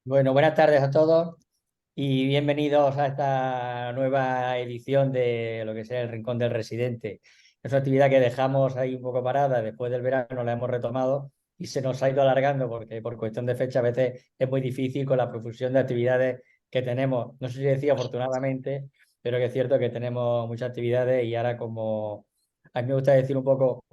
Bueno, buenas tardes a todos y bienvenidos a esta nueva edición de lo que sea el Rincón del Residente. Es una actividad que dejamos ahí un poco parada, después del verano la hemos retomado y se nos ha ido alargando porque por cuestión de fecha a veces es muy difícil con la profusión de actividades que tenemos. No sé si decía afortunadamente, pero que es cierto que tenemos muchas actividades y ahora como a mí me gusta decir un poco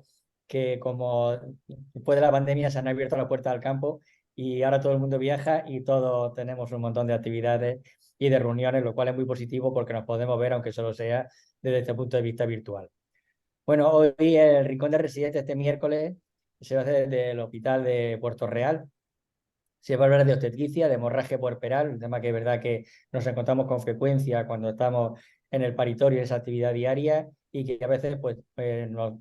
que como después de la pandemia se han abierto las puertas al campo y ahora todo el mundo viaja y todos tenemos un montón de actividades y de reuniones, lo cual es muy positivo porque nos podemos ver, aunque solo sea desde este punto de vista virtual. Bueno, hoy el Rincón de Residentes este miércoles se va a hacer desde el Hospital de Puerto Real. Se va a hablar de obstetricia, de hemorragia puerperal, un tema que es verdad que nos encontramos con frecuencia cuando estamos en el paritorio, en esa actividad diaria, y que a veces nos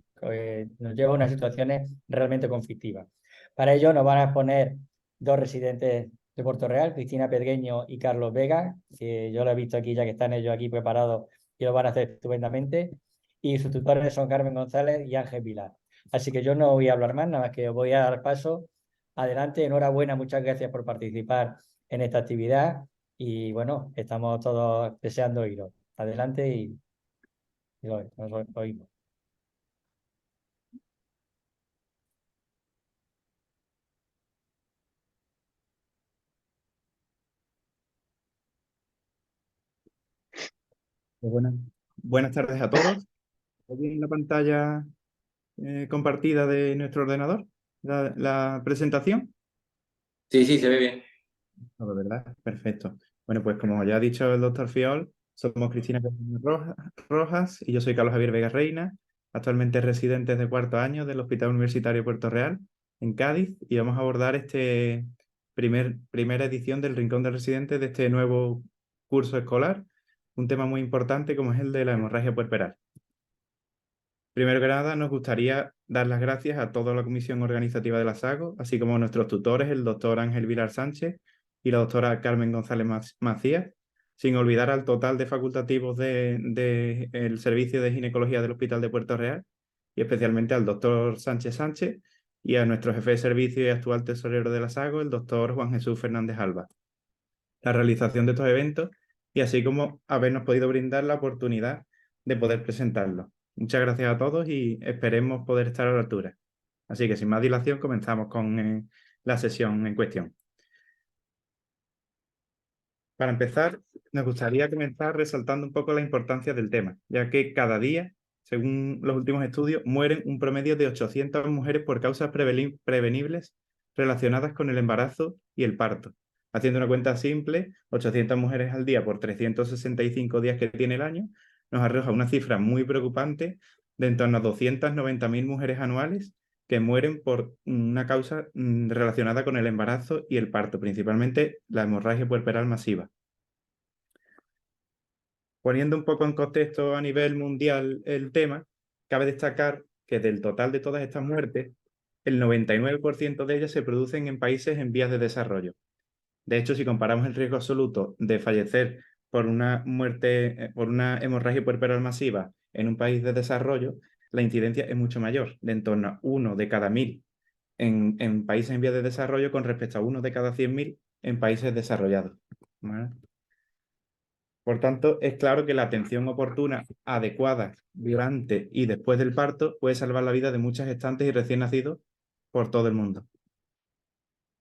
lleva a unas situaciones realmente conflictivas. Para ello nos van a exponer dos residentes de Puerto Real, Cristina Pedreño y Carlos Vega, que yo lo he visto aquí ya que están ellos aquí preparados y lo van a hacer estupendamente, y sus tutores son Carmen González y Ángel Vilar. Así que yo no voy a hablar más, nada más que os voy a dar paso. Adelante, enhorabuena, muchas gracias por participar en esta actividad y bueno, estamos todos deseando oíros. Adelante y nos oímos. Pues buenas tardes a todos. Aquí en la pantalla compartida de nuestro ordenador, la presentación. Sí, sí, se ve bien. No, de verdad, perfecto. Bueno, pues como ya ha dicho el doctor Fiol, somos Cristina Rojas y yo soy Carlos Javier Vega Reina, actualmente residentes de cuarto año del Hospital Universitario Puerto Real, en Cádiz, y vamos a abordar este primera edición del Rincón de Residentes de este nuevo curso escolar, un tema muy importante como es el de la hemorragia puerperal. Primero que nada, nos gustaría dar las gracias a toda la comisión organizativa de la SAGO, así como a nuestros tutores, el doctor Ángel Vilar Sánchez y la doctora Carmen González Macías, sin olvidar al total de facultativos del Servicio de Ginecología del Hospital de Puerto Real, y especialmente al doctor Sánchez Sánchez y a nuestro jefe de servicio y actual tesorero de la SAGO, el doctor Juan Jesús Fernández Alba. La realización de estos eventos y así como habernos podido brindar la oportunidad de poder presentarlo. Muchas gracias a todos y esperemos poder estar a la altura. Así que sin más dilación comenzamos con la sesión en cuestión. Para empezar, nos gustaría comenzar resaltando un poco la importancia del tema, ya que cada día, según los últimos estudios, mueren un promedio de 800 mujeres por causas prevenibles relacionadas con el embarazo y el parto. Haciendo una cuenta simple, 800 mujeres al día por 365 días que tiene el año, nos arroja una cifra muy preocupante de en torno a 290.000 mujeres anuales que mueren por una causa relacionada con el embarazo y el parto, principalmente la hemorragia puerperal masiva. Poniendo un poco en contexto a nivel mundial el tema, cabe destacar que del total de todas estas muertes, el 99% de ellas se producen en países en vías de desarrollo. De hecho, si comparamos el riesgo absoluto de fallecer por una muerte, por una hemorragia puerperal masiva en un país de desarrollo, la incidencia es mucho mayor, de en torno a 1 de cada 1.000 en países en vías de desarrollo con respecto a 1 de cada 100.000 en países desarrollados. ¿Vale? Por tanto, es claro que la atención oportuna, adecuada, durante y después del parto puede salvar la vida de muchas gestantes y recién nacidos por todo el mundo.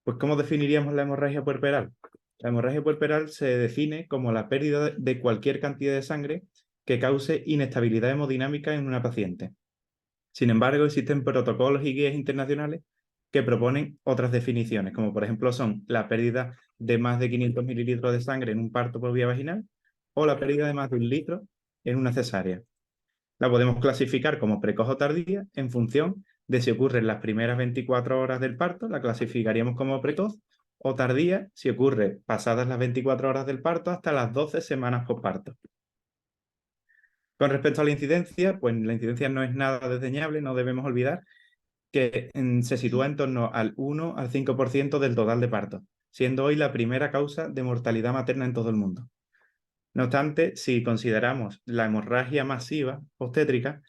Pues, ¿cómo definiríamos la hemorragia puerperal? La hemorragia puerperal se define como la pérdida de cualquier cantidad de sangre que cause inestabilidad hemodinámica en una paciente. Sin embargo, existen protocolos y guías internacionales que proponen otras definiciones, como por ejemplo son la pérdida de más de 500 mililitros de sangre en un parto por vía vaginal o la pérdida de más de 1 litro en una cesárea. La podemos clasificar como precoz o tardía en función de si ocurre en las primeras 24 horas del parto, la clasificaríamos como precoz, o tardía si ocurre pasadas las 24 horas del parto hasta las 12 semanas postparto. Con respecto a la incidencia, pues la incidencia no es nada desdeñable, no debemos olvidar que se sitúa en torno al 1 al 5% del total de partos, siendo hoy la primera causa de mortalidad materna en todo el mundo. No obstante, si consideramos la hemorragia masiva obstétrica,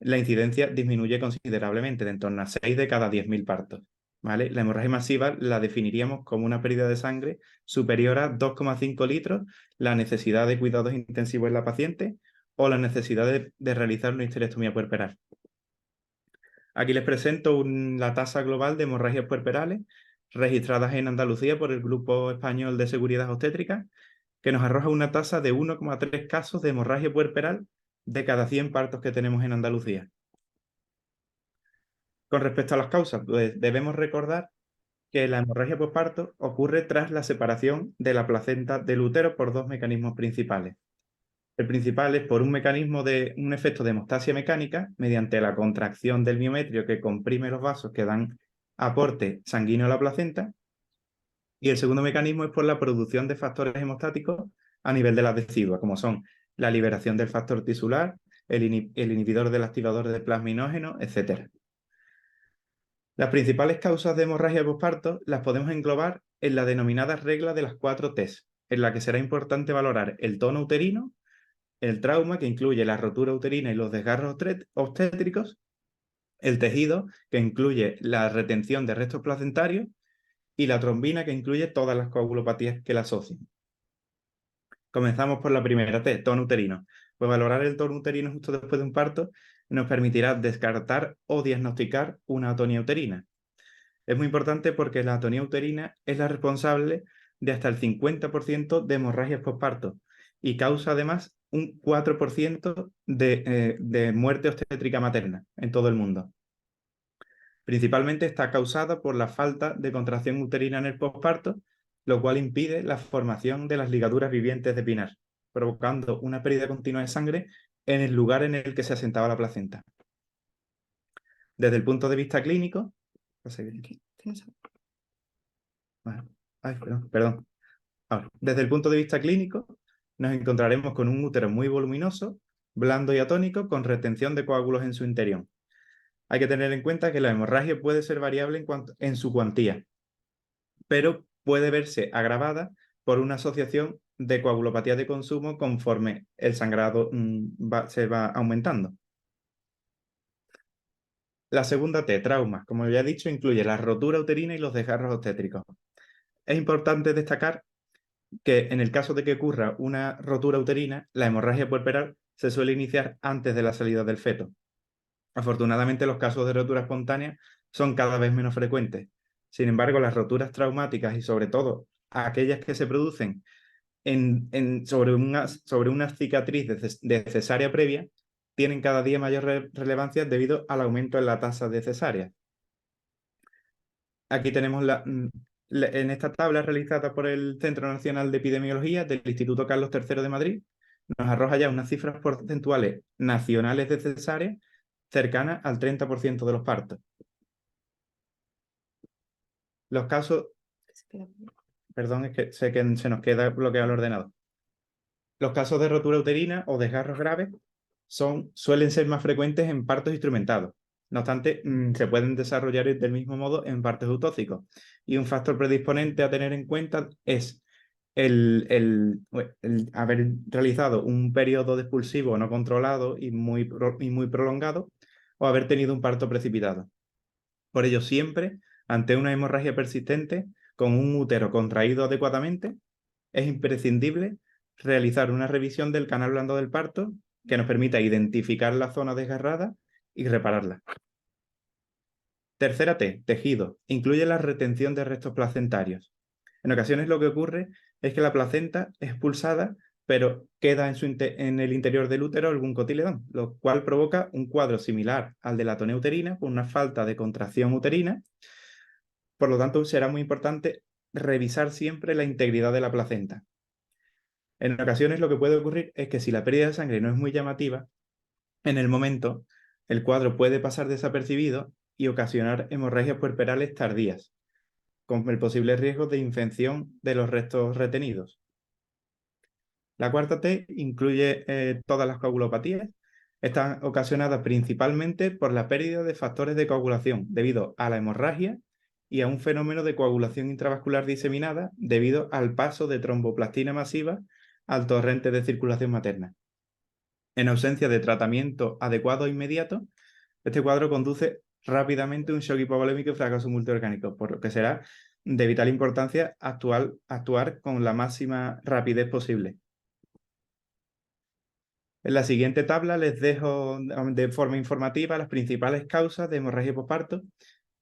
la incidencia disminuye considerablemente, de en torno a 6 de cada 10.000 partos. ¿vale? La hemorragia masiva la definiríamos como una pérdida de sangre superior a 2,5 litros, la necesidad de cuidados intensivos en la paciente o la necesidad de realizar una histerectomía puerperal. Aquí les presento la tasa global de hemorragias puerperales registradas en Andalucía por el Grupo Español de Seguridad Obstétrica, que nos arroja una tasa de 1,3 casos de hemorragia puerperal de cada 100 partos que tenemos en Andalucía. Con respecto a las causas, pues debemos recordar que la hemorragia posparto ocurre tras la separación de la placenta del útero por dos mecanismos principales. El principal es por un efecto de hemostasia mecánica mediante la contracción del miometrio que comprime los vasos que dan aporte sanguíneo a la placenta. Y el segundo mecanismo es por la producción de factores hemostáticos a nivel de las deciduas, como son la liberación del factor tisular, el inhibidor del activador de plasminógeno, etc. Las principales causas de hemorragia posparto las podemos englobar en la denominada regla de las 4 Ts, en la que será importante valorar el tono uterino, el trauma, que incluye la rotura uterina y los desgarros obstétricos, el tejido, que incluye la retención de restos placentarios, y la trombina, que incluye todas las coagulopatías que la asocian. Comenzamos por la primera T, tono uterino. Pues valorar el tono uterino justo después de un parto nos permitirá descartar o diagnosticar una atonía uterina. Es muy importante porque la atonía uterina es la responsable de hasta el 50% de hemorragias posparto y causa además un 4% de muerte obstétrica materna en todo el mundo. Principalmente está causada por la falta de contracción uterina en el posparto, lo cual impide la formación de las ligaduras vivientes de Pinar, provocando una pérdida continua de sangre en el lugar en el que se asentaba la placenta. Desde el punto de vista clínico, perdón. Ahora, desde el punto de vista clínico, nos encontraremos con un útero muy voluminoso, blando y atónico, con retención de coágulos en su interior. Hay que tener en cuenta que la hemorragia puede ser variable en su cuantía, pero puede verse agravada por una asociación de coagulopatía de consumo conforme el sangrado se va aumentando. La segunda T, traumas, como ya he dicho, incluye la rotura uterina y los desgarros obstétricos. Es importante destacar que en el caso de que ocurra una rotura uterina, la hemorragia puerperal se suele iniciar antes de la salida del feto. Afortunadamente, los casos de rotura espontánea son cada vez menos frecuentes. Sin embargo, las roturas traumáticas y sobre todo aquellas que se producen sobre una cicatriz de cesárea previa tienen cada día mayor relevancia debido al aumento en la tasa de cesáreas. Aquí tenemos en esta tabla realizada por el Centro Nacional de Epidemiología del Instituto Carlos III de Madrid, nos arroja ya unas cifras porcentuales nacionales de cesárea cercanas al 30% de los partos. Los casos... Perdón, es que sé que se nos queda bloqueado el ordenador. Los casos de rotura uterina o desgarros graves suelen ser más frecuentes en partos instrumentados. No obstante, se pueden desarrollar del mismo modo en partos eutóxicos. Y un factor predisponente a tener en cuenta es el haber realizado un periodo de expulsivo no controlado y muy prolongado, o haber tenido un parto precipitado. Por ello, siempre, ante una hemorragia persistente con un útero contraído adecuadamente, es imprescindible realizar una revisión del canal blando del parto que nos permita identificar la zona desgarrada y repararla. Tercera T, tejido. Incluye la retención de restos placentarios. En ocasiones lo que ocurre es que la placenta es expulsada, pero queda en el interior del útero algún cotiledón, lo cual provoca un cuadro similar al de la atonía uterina, con una falta de contracción uterina. Por lo tanto, será muy importante revisar siempre la integridad de la placenta. En ocasiones lo que puede ocurrir es que si la pérdida de sangre no es muy llamativa, en el momento el cuadro puede pasar desapercibido y ocasionar hemorragias puerperales tardías, con el posible riesgo de infección de los restos retenidos. La cuarta T incluye todas las coagulopatías. Están ocasionadas principalmente por la pérdida de factores de coagulación debido a la hemorragia y a un fenómeno de coagulación intravascular diseminada debido al paso de tromboplastina masiva al torrente de circulación materna. En ausencia de tratamiento adecuado e inmediato, este cuadro conduce rápidamente un shock hipovolémico y fracaso multiorgánico, por lo que será de vital importancia actuar con la máxima rapidez posible. En la siguiente tabla les dejo de forma informativa las principales causas de hemorragia posparto,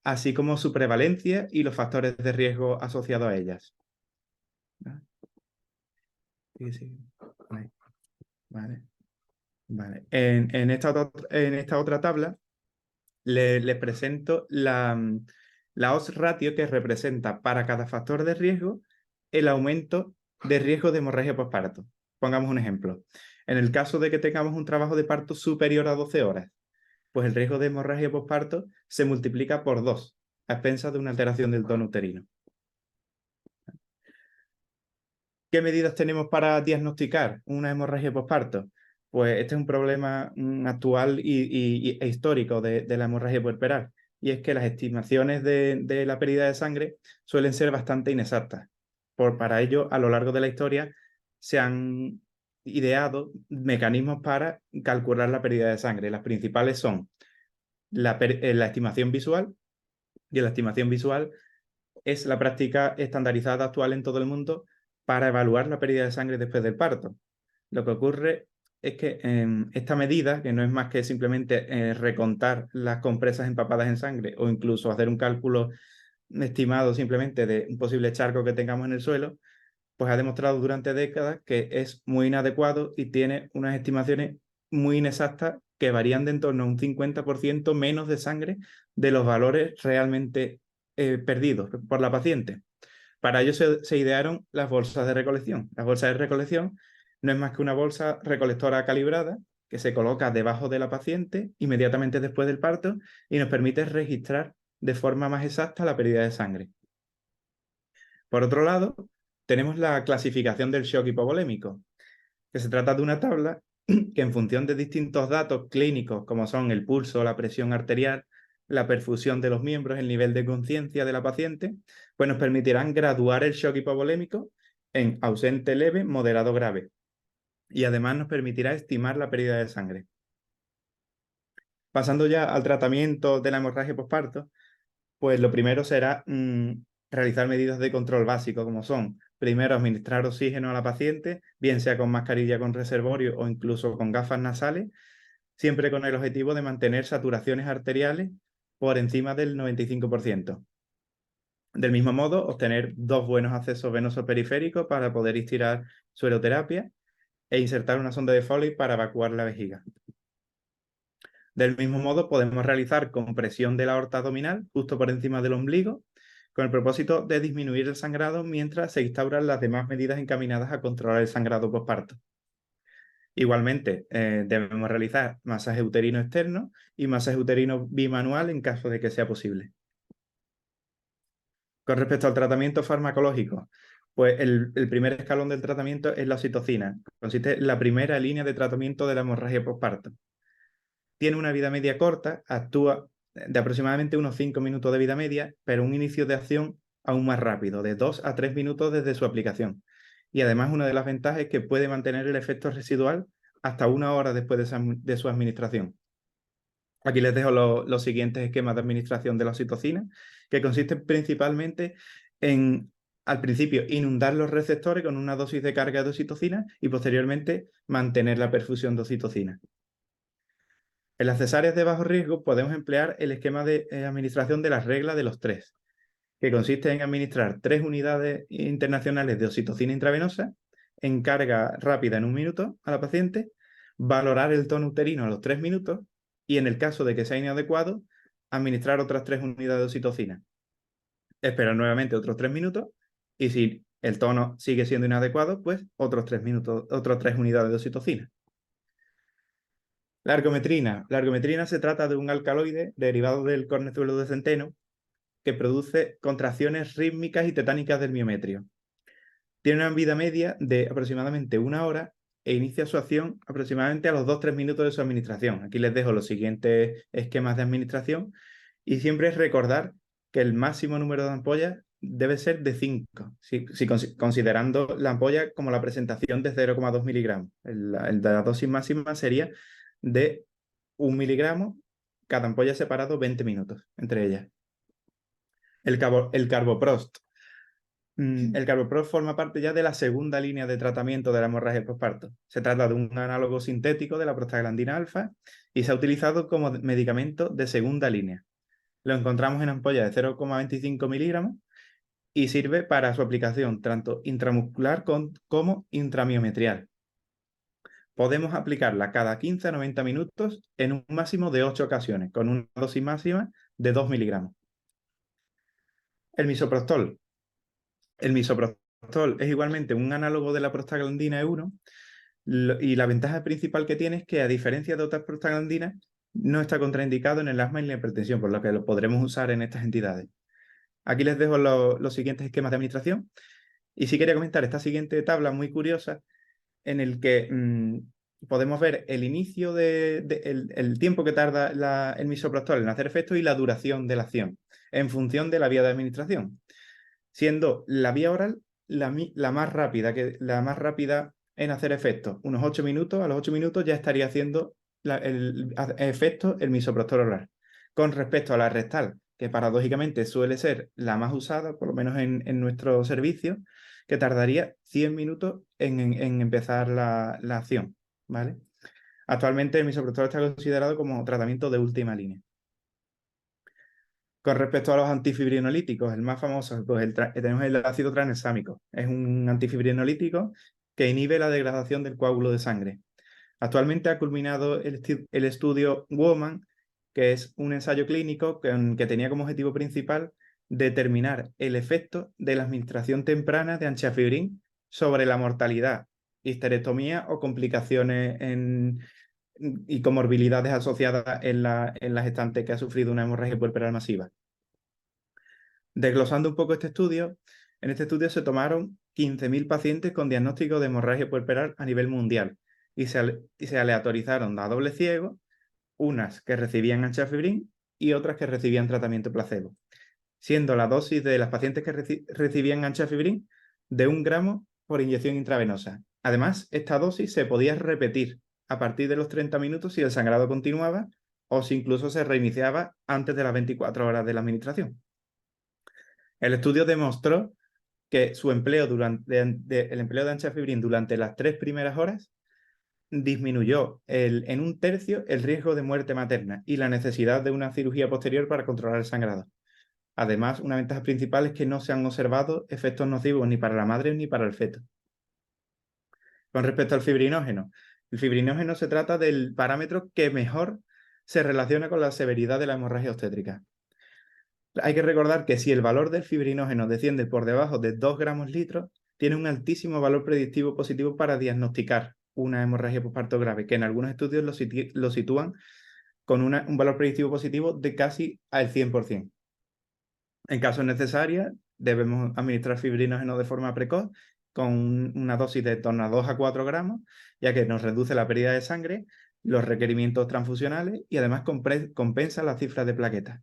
así como su prevalencia y los factores de riesgo asociados a ellas. Sí. Vale. En esta otra tabla les presento la odds ratio que representa para cada factor de riesgo el aumento de riesgo de hemorragia posparto. Pongamos un ejemplo. En el caso de que tengamos un trabajo de parto superior a 12 horas, pues el riesgo de hemorragia posparto se multiplica por 2, a expensas de una alteración del tono uterino. ¿Qué medidas tenemos para diagnosticar una hemorragia posparto? Pues este es un problema actual e histórico de la hemorragia puerperal, y es que las estimaciones de la pérdida de sangre suelen ser bastante inexactas. Para ello, a lo largo de la historia, se han ideado mecanismos para calcular la pérdida de sangre. Las principales son la estimación visual, y la estimación visual es la práctica estandarizada actual en todo el mundo para evaluar la pérdida de sangre después del parto. Lo que ocurre es que esta medida, que no es más que simplemente recontar las compresas empapadas en sangre o incluso hacer un cálculo estimado simplemente de un posible charco que tengamos en el suelo, pues ha demostrado durante décadas que es muy inadecuado y tiene unas estimaciones muy inexactas que varían de en torno a un 50% menos de sangre de los valores realmente perdidos por la paciente. Para ello se idearon las bolsas de recolección. Las bolsas de recolección no es más que una bolsa recolectora calibrada que se coloca debajo de la paciente inmediatamente después del parto y nos permite registrar de forma más exacta la pérdida de sangre. Por otro lado, tenemos la clasificación del shock hipovolémico, que se trata de una tabla que en función de distintos datos clínicos, como son el pulso, la presión arterial, la perfusión de los miembros, el nivel de conciencia de la paciente, pues nos permitirán graduar el shock hipovolémico en ausente, leve, moderado, grave. Y además nos permitirá estimar la pérdida de sangre. Pasando ya al tratamiento de la hemorragia posparto, pues lo primero será realizar medidas de control básico, como son, primero, administrar oxígeno a la paciente, bien sea con mascarilla con reservorio o incluso con gafas nasales, siempre con el objetivo de mantener saturaciones arteriales por encima del 95%. Del mismo modo, obtener 2 buenos accesos venosos periféricos para poder estirar sueroterapia e insertar una sonda de Foley para evacuar la vejiga. Del mismo modo, podemos realizar compresión de la aorta abdominal justo por encima del ombligo, con el propósito de disminuir el sangrado mientras se instauran las demás medidas encaminadas a controlar el sangrado posparto. Igualmente, debemos realizar masaje uterino externo y masaje uterino bimanual en caso de que sea posible. Con respecto al tratamiento farmacológico, pues el primer escalón del tratamiento es la oxitocina. Consiste en la primera línea de tratamiento de la hemorragia posparto. Tiene una vida media corta, actúa de aproximadamente unos 5 minutos de vida media, pero un inicio de acción aún más rápido, de 2 a 3 minutos desde su aplicación. Y además una de las ventajas es que puede mantener el efecto residual hasta 1 hora después de su administración. Aquí les dejo los siguientes esquemas de administración de la oxitocina, que consisten principalmente en, al principio, inundar los receptores con una dosis de carga de oxitocina y posteriormente mantener la perfusión de oxitocina. En las cesáreas de bajo riesgo podemos emplear el esquema de administración de la regla de los 3, que consiste en administrar 3 unidades internacionales de oxitocina intravenosa en carga rápida en 1 minuto a la paciente, valorar el tono uterino a los 3 minutos y, en el caso de que sea inadecuado, administrar otras 3 unidades de oxitocina. Esperar nuevamente otros 3 minutos y, si el tono sigue siendo inadecuado, pues otros 3 unidades de oxitocina. La argometrina. La argometrina se trata de un alcaloide derivado del cornezuelo de centeno que produce contracciones rítmicas y tetánicas del miometrio. Tiene una vida media de aproximadamente 1 hora e inicia su acción aproximadamente a los 2-3 minutos de su administración. Aquí les dejo los siguientes esquemas de administración y siempre es recordar que el máximo número de ampollas debe ser de 5, considerando la ampolla como la presentación de 0,2 miligramos. La dosis máxima sería de 1 miligramo cada ampolla separado 20 minutos entre ellas. El Carboprost. El Carboprost forma parte ya de la segunda línea de tratamiento de la hemorragia postparto. Se trata de un análogo sintético de la prostaglandina alfa y se ha utilizado como medicamento de segunda línea. Lo encontramos en ampollas de 0,25 miligramos y sirve para su aplicación tanto intramuscular como intramiometrial. Podemos aplicarla cada 15 a 90 minutos en un máximo de 8 ocasiones, con una dosis máxima de 2 miligramos. El misoprostol. El misoprostol es igualmente un análogo de la prostaglandina E1 y la ventaja principal que tiene es que, a diferencia de otras prostaglandinas, no está contraindicado en el asma y la hipertensión, por lo que lo podremos usar en estas entidades. Aquí les dejo los siguientes esquemas de administración. Y sí quería comentar esta siguiente tabla muy curiosa en el que podemos ver el inicio el tiempo que tarda el misoprostol en hacer efecto y la duración de la acción en función de la vía de administración, siendo la vía oral la más rápida en hacer efecto. Unos 8 minutos, a los 8 minutos ya estaría haciendo efecto el misoprostol oral. Con respecto a la rectal, que paradójicamente suele ser la más usada, por lo menos en nuestro servicio, que tardaría 100 minutos en empezar la acción, ¿vale? Actualmente el misoprostol está considerado como tratamiento de última línea. Con respecto a los antifibrinolíticos, el más famoso, pues tenemos el ácido tranexámico. Es un antifibrinolítico que inhibe la degradación del coágulo de sangre. Actualmente ha culminado el estudio WOMAN, que es un ensayo clínico que tenía como objetivo principal determinar el efecto de la administración temprana de anchafibrin sobre la mortalidad, histerectomía o complicaciones y comorbilidades asociadas en la gestante que ha sufrido una hemorragia puerperal masiva. Desglosando un poco este estudio, en este estudio se tomaron 15.000 pacientes con diagnóstico de hemorragia puerperal a nivel mundial y se aleatorizaron a doble ciego, unas que recibían anchafibrin y otras que recibían tratamiento placebo, siendo la dosis de las pacientes que recibían anchafibrin de 1 gramo por inyección intravenosa. Además, esta dosis se podía repetir a partir de los 30 minutos si el sangrado continuaba o si incluso se reiniciaba antes de las 24 horas de la administración. El estudio demostró que su empleo el empleo de anchafibrin durante las 3 primeras horas disminuyó en 1/3 el riesgo de muerte materna y la necesidad de una cirugía posterior para controlar el sangrado. Además, una ventaja principal es que no se han observado efectos nocivos ni para la madre ni para el feto. Con respecto al fibrinógeno, el fibrinógeno se trata del parámetro que mejor se relaciona con la severidad de la hemorragia obstétrica. Hay que recordar que si el valor del fibrinógeno desciende por debajo de 2 gramos litro, tiene un altísimo valor predictivo positivo para diagnosticar una hemorragia posparto grave, que en algunos estudios lo sitúan con un valor predictivo positivo de casi al 100%. En casos necesarios, debemos administrar fibrinógeno de forma precoz con una dosis de torno a 2 a 4 gramos, ya que nos reduce la pérdida de sangre, los requerimientos transfusionales y además compensa las cifras de plaquetas.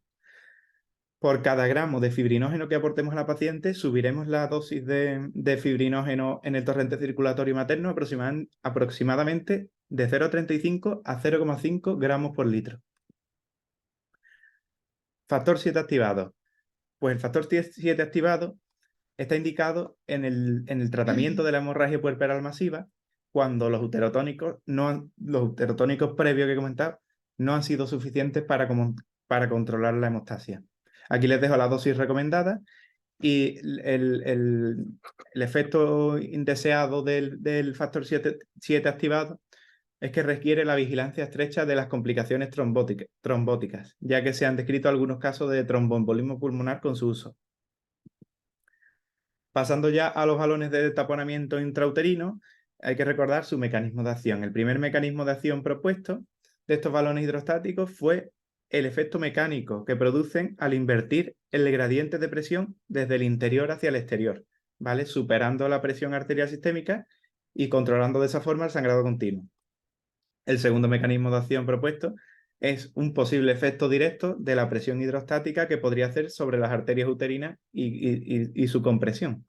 Por cada gramo de fibrinógeno que aportemos a la paciente, subiremos la dosis de fibrinógeno en el torrente circulatorio materno aproximadamente de 0,35 a 0,5 gramos por litro. Factor 7 activado. Pues el factor 7 activado está indicado en el tratamiento de la hemorragia puerperal masiva cuando los uterotónicos previos que he comentado no han sido suficientes para controlar la hemostasia. Aquí les dejo la dosis recomendada y el efecto indeseado del factor 7 activado es que requiere la vigilancia estrecha de las complicaciones trombóticas, ya que se han descrito algunos casos de tromboembolismo pulmonar con su uso. Pasando ya a los balones de taponamiento intrauterino, hay que recordar su mecanismo de acción. El primer mecanismo de acción propuesto de estos balones hidrostáticos fue el efecto mecánico que producen al invertir el gradiente de presión desde el interior hacia el exterior, ¿vale? Superando la presión arterial sistémica y controlando de esa forma el sangrado continuo. El segundo mecanismo de acción propuesto es un posible efecto directo de la presión hidrostática que podría hacer sobre las arterias uterinas y su compresión.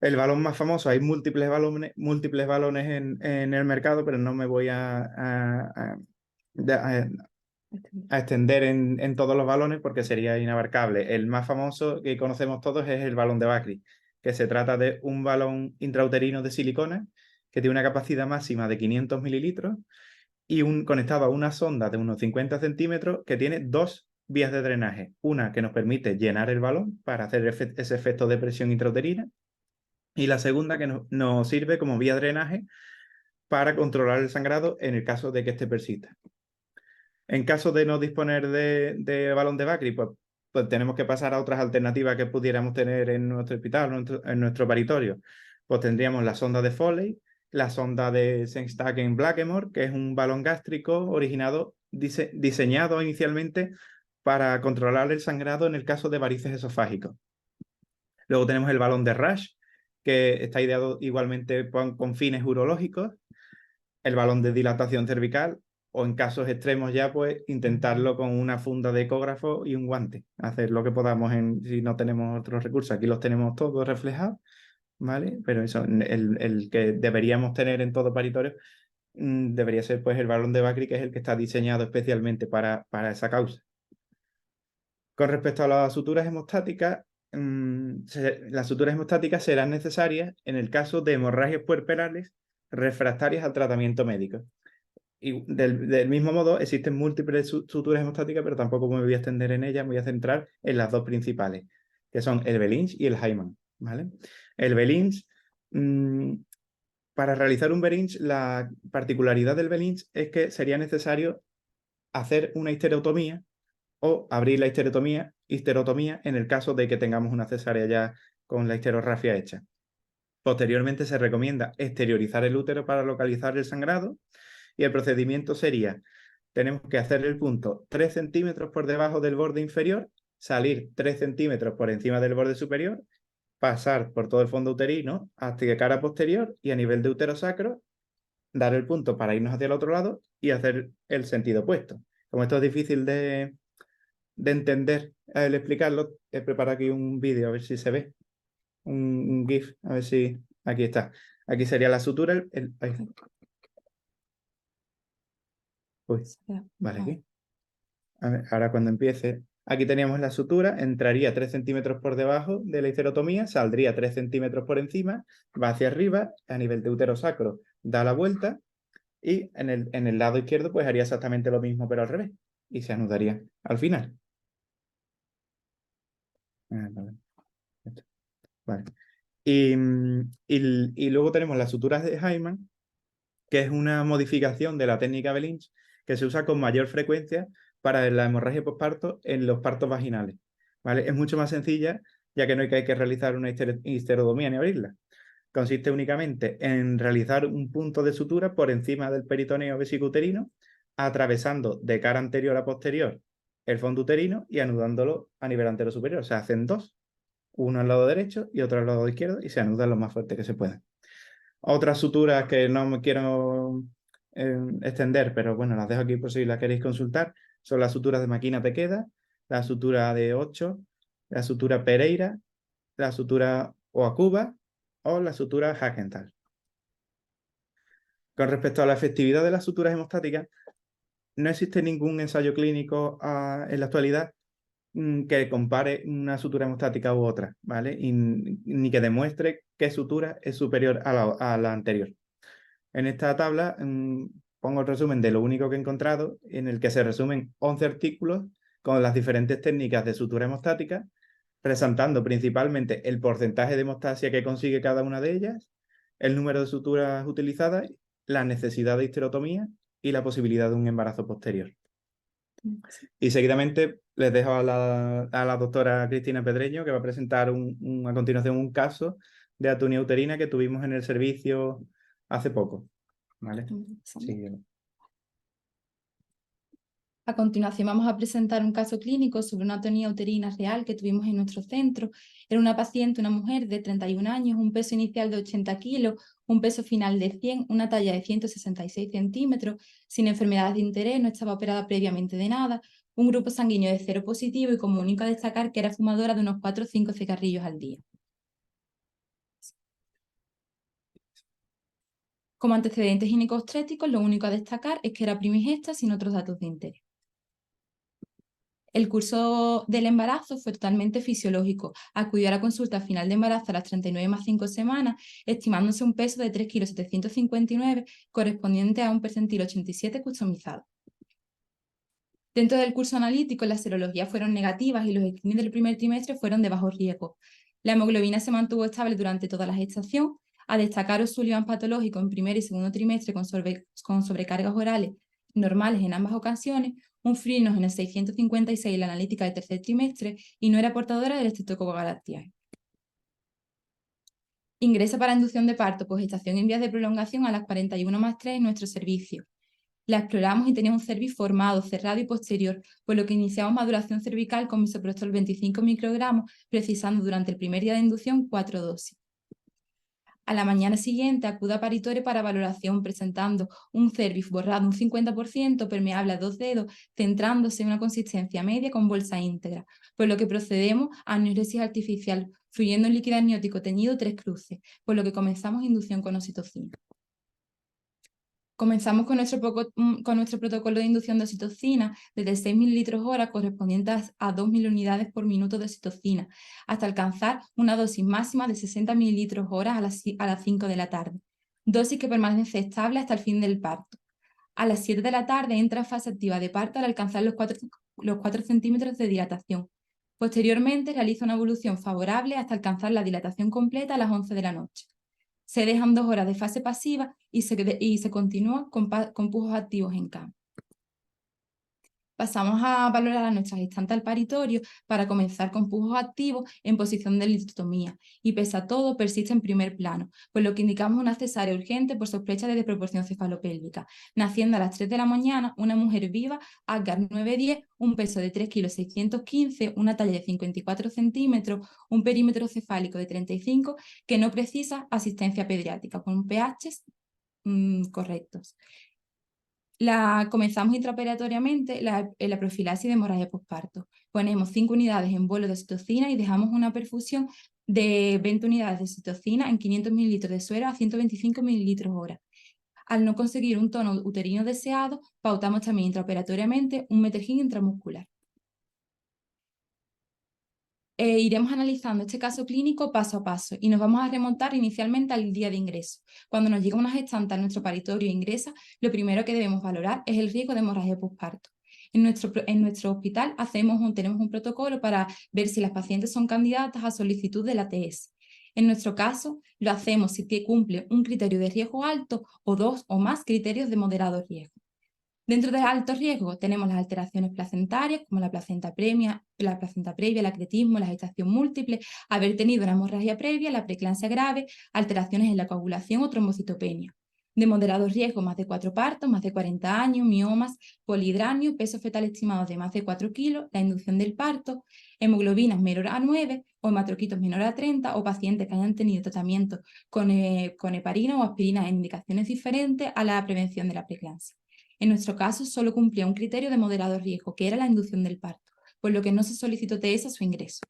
El balón más famoso, hay múltiples balones en el mercado, pero no me voy a a extender en todos los balones porque sería inabarcable. El más famoso que conocemos todos es el balón de Bakri, que se trata de un balón intrauterino de silicona que tiene una capacidad máxima de 500 mililitros y conectado a una sonda de unos 50 centímetros que tiene dos vías de drenaje. Una que nos permite llenar el balón para hacer ese efecto de presión intrauterina y la segunda que nos sirve como vía de drenaje para controlar el sangrado en el caso de que este persista. En caso de no disponer de balón de Bakri, pues tenemos que pasar a otras alternativas que pudiéramos tener en nuestro hospital, en nuestro paritorio. Pues tendríamos la sonda de Foley, la sonda de Sengstaken-Blackmore, que es un balón gástrico diseñado inicialmente para controlar el sangrado en el caso de varices esofágicos. Luego tenemos el balón de Rush, que está ideado igualmente con fines urológicos, el balón de dilatación cervical, o en casos extremos ya, pues intentarlo con una funda de ecógrafo y un guante. Hacer lo que podamos si no tenemos otros recursos. Aquí los tenemos todos reflejados, ¿vale? Pero eso, el que deberíamos tener en todo paritorio debería ser pues el balón de Bakri, que es el que está diseñado especialmente para esa causa. Con respecto a las suturas hemostáticas, las suturas hemostáticas serán necesarias en el caso de hemorragias puerperales refractarias al tratamiento médico. Y del mismo modo, existen múltiples suturas hemostáticas, pero tampoco me voy a extender en ellas, me voy a centrar en las dos principales, que son el Belinch y el Hyman, ¿vale? El Belinch, para realizar un Belinch, la particularidad del Belinch es que sería necesario hacer una histerotomía o abrir la histerotomía en el caso de que tengamos una cesárea ya con la histerorrafia hecha. Posteriormente se recomienda exteriorizar el útero para localizar el sangrado y el procedimiento sería, tenemos que hacer el punto 3 centímetros por debajo del borde inferior, salir 3 centímetros por encima del borde superior, pasar por todo el fondo uterino hasta cara posterior y a nivel de útero sacro, dar el punto para irnos hacia el otro lado y hacer el sentido opuesto. Como esto es difícil de entender al explicarlo, he preparado aquí un vídeo a ver si se ve, un GIF, a ver si aquí está. Aquí sería la sutura, pues, vale, aquí. A ver, ahora cuando empiece, aquí teníamos la sutura, entraría 3 centímetros por debajo de la histerotomía, saldría 3 centímetros por encima, va hacia arriba, a nivel de útero sacro, da la vuelta y en el lado izquierdo pues haría exactamente lo mismo pero al revés y se anudaría al final. Vale. Y luego tenemos las suturas de Hyman, que es una modificación de la técnica Belinch que se usa con mayor frecuencia para la hemorragia postparto en los partos vaginales. ¿Vale? Es mucho más sencilla, ya que no hay que realizar una histerotomía ni abrirla. Consiste únicamente en realizar un punto de sutura por encima del peritoneo vesicouterino, atravesando de cara anterior a posterior el fondo uterino y anudándolo a nivel antero superior. O sea, hacen dos, uno al lado derecho y otro al lado izquierdo, y se anudan lo más fuerte que se pueda. Otras suturas que no me quiero extender, pero bueno, las dejo aquí por si las queréis consultar, son las suturas de Makina Takeda, la sutura de 8, la sutura Pereira, la sutura Oakuba o la sutura Hackenthal. Con respecto a la efectividad de las suturas hemostáticas, no existe ningún ensayo clínico en la actualidad que compare una sutura hemostática u otra, ¿vale? Ni que demuestre qué sutura es superior a la anterior. En esta tabla pongo el resumen de lo único que he encontrado, en el que se resumen 11 artículos con las diferentes técnicas de sutura hemostática, resaltando principalmente el porcentaje de hemostasia que consigue cada una de ellas, el número de suturas utilizadas, la necesidad de histerotomía y la posibilidad de un embarazo posterior. Y seguidamente les dejo a la doctora Cristina Pedreño, que va a presentar a continuación un caso de atonía uterina que tuvimos en el servicio hace poco. ¿Vale? Sí. A continuación vamos a presentar un caso clínico sobre una atonía uterina real que tuvimos en nuestro centro. Era una paciente, una mujer de 31 años, un peso inicial de 80 kilos, un peso final de 100, una talla de 166 centímetros, sin enfermedades de interés, no estaba operada previamente de nada, un grupo sanguíneo de 0 positivo y como único a destacar que era fumadora de unos 4 o 5 cigarrillos al día. Como antecedentes ginecobstétricos, lo único a destacar es que era primigesta sin otros datos de interés. El curso del embarazo fue totalmente fisiológico. Acudió a la consulta final de embarazo a las 39 más 5 semanas, estimándose un peso de 3,759 kg, correspondiente a un percentil 87 customizado. Dentro del curso analítico, las serologías fueron negativas y los screenings del primer trimestre fueron de bajo riesgo. La hemoglobina se mantuvo estable durante toda la gestación. A destacar O'Sullivan patológico en primer y segundo trimestre con sobrecargas orales normales en ambas ocasiones, un Frinos en el 656 en la analítica del tercer trimestre y no era portadora del Streptococcus galactiae. Ingresa para inducción de parto por gestación en vías de prolongación a las 41 más 3 en nuestro servicio. La exploramos y tenía un cervix formado, cerrado y posterior, por lo que iniciamos maduración cervical con misoprostol 25 microgramos, precisando durante el primer día de inducción 4 dosis. A la mañana siguiente acude a paritorio para valoración, presentando un cervix borrado un 50%, permeable a 2 dedos, centrándose en una consistencia media con bolsa íntegra, por lo que procedemos a aneuresis artificial, fluyendo en líquido amniótico teñido 3 cruces, por lo que comenzamos inducción con oxitocina. Comenzamos con nuestro protocolo de inducción de oxitocina desde 6 ml/hora correspondientes a 2.000 unidades por minuto de oxitocina, hasta alcanzar una dosis máxima de 60 ml/hora a las 5 de la tarde, dosis que permanece estable hasta el fin del parto. A las 7 de la tarde entra en fase activa de parto al alcanzar los 4 centímetros de dilatación. Posteriormente realiza una evolución favorable hasta alcanzar la dilatación completa a las 11 de la noche. Se dejan 2 horas de fase pasiva y se continúa con pujos activos en cama. Pasamos a valorar a nuestra gestante al paritorio para comenzar con pujos activos en posición de listotomía y pese a todo persiste en primer plano, por lo que indicamos una cesárea urgente por sospecha de desproporción cefalopélvica, naciendo a las 3 de la mañana una mujer viva, Apgar 910, un peso de 3,615 kg, una talla de 54 centímetros, un perímetro cefálico de 35, que no precisa asistencia pediátrica, con pH correctos. Comenzamos intraoperatoriamente la profilaxis de hemorragia posparto. Ponemos 5 unidades en bolo de oxitocina y dejamos una perfusión de 20 unidades de oxitocina en 500 ml de suero a 125 ml/hora. Al no conseguir un tono uterino deseado, pautamos también intraoperatoriamente un Metergin intramuscular. Iremos analizando este caso clínico paso a paso y nos vamos a remontar inicialmente al día de ingreso. Cuando nos llega una gestante a nuestro paritorio e ingresa, lo primero que debemos valorar es el riesgo de hemorragia posparto. En nuestro hospital tenemos un protocolo para ver si las pacientes son candidatas a solicitud de la ATS. En nuestro caso, lo hacemos si cumple un criterio de riesgo alto o 2 o más criterios de moderado riesgo. Dentro del alto riesgo tenemos las alteraciones placentarias, como la placenta previa, el acretismo, la gestación múltiple, haber tenido una hemorragia previa, la preeclampsia grave, alteraciones en la coagulación o trombocitopenia. De moderado riesgo, más de 4 partos, más de 40 años, miomas, polihidranio, peso fetal estimado de más de 4 kilos, la inducción del parto, hemoglobinas menor a 9 o hematroquitos menor a 30 o pacientes que hayan tenido tratamiento con heparina o aspirina en indicaciones diferentes a la prevención de la preeclampsia. En nuestro caso, solo cumplía un criterio de moderado riesgo, que era la inducción del parto, por lo que no se solicitó TS a su ingreso.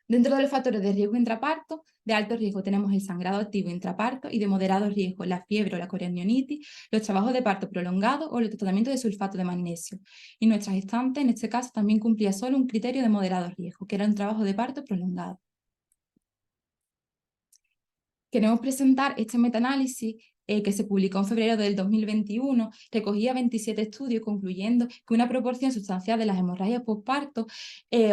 Dentro de los factores de riesgo intraparto, de alto riesgo tenemos el sangrado activo intraparto y de moderado riesgo la fiebre o la coriamnionitis, los trabajos de parto prolongado o el tratamiento de sulfato de magnesio. Y nuestra gestante, en este caso, también cumplía solo un criterio de moderado riesgo, que era un trabajo de parto prolongado. Queremos presentar este metaanálisis que se publicó en febrero del 2021, recogía 27 estudios concluyendo que una proporción sustancial de las hemorragias posparto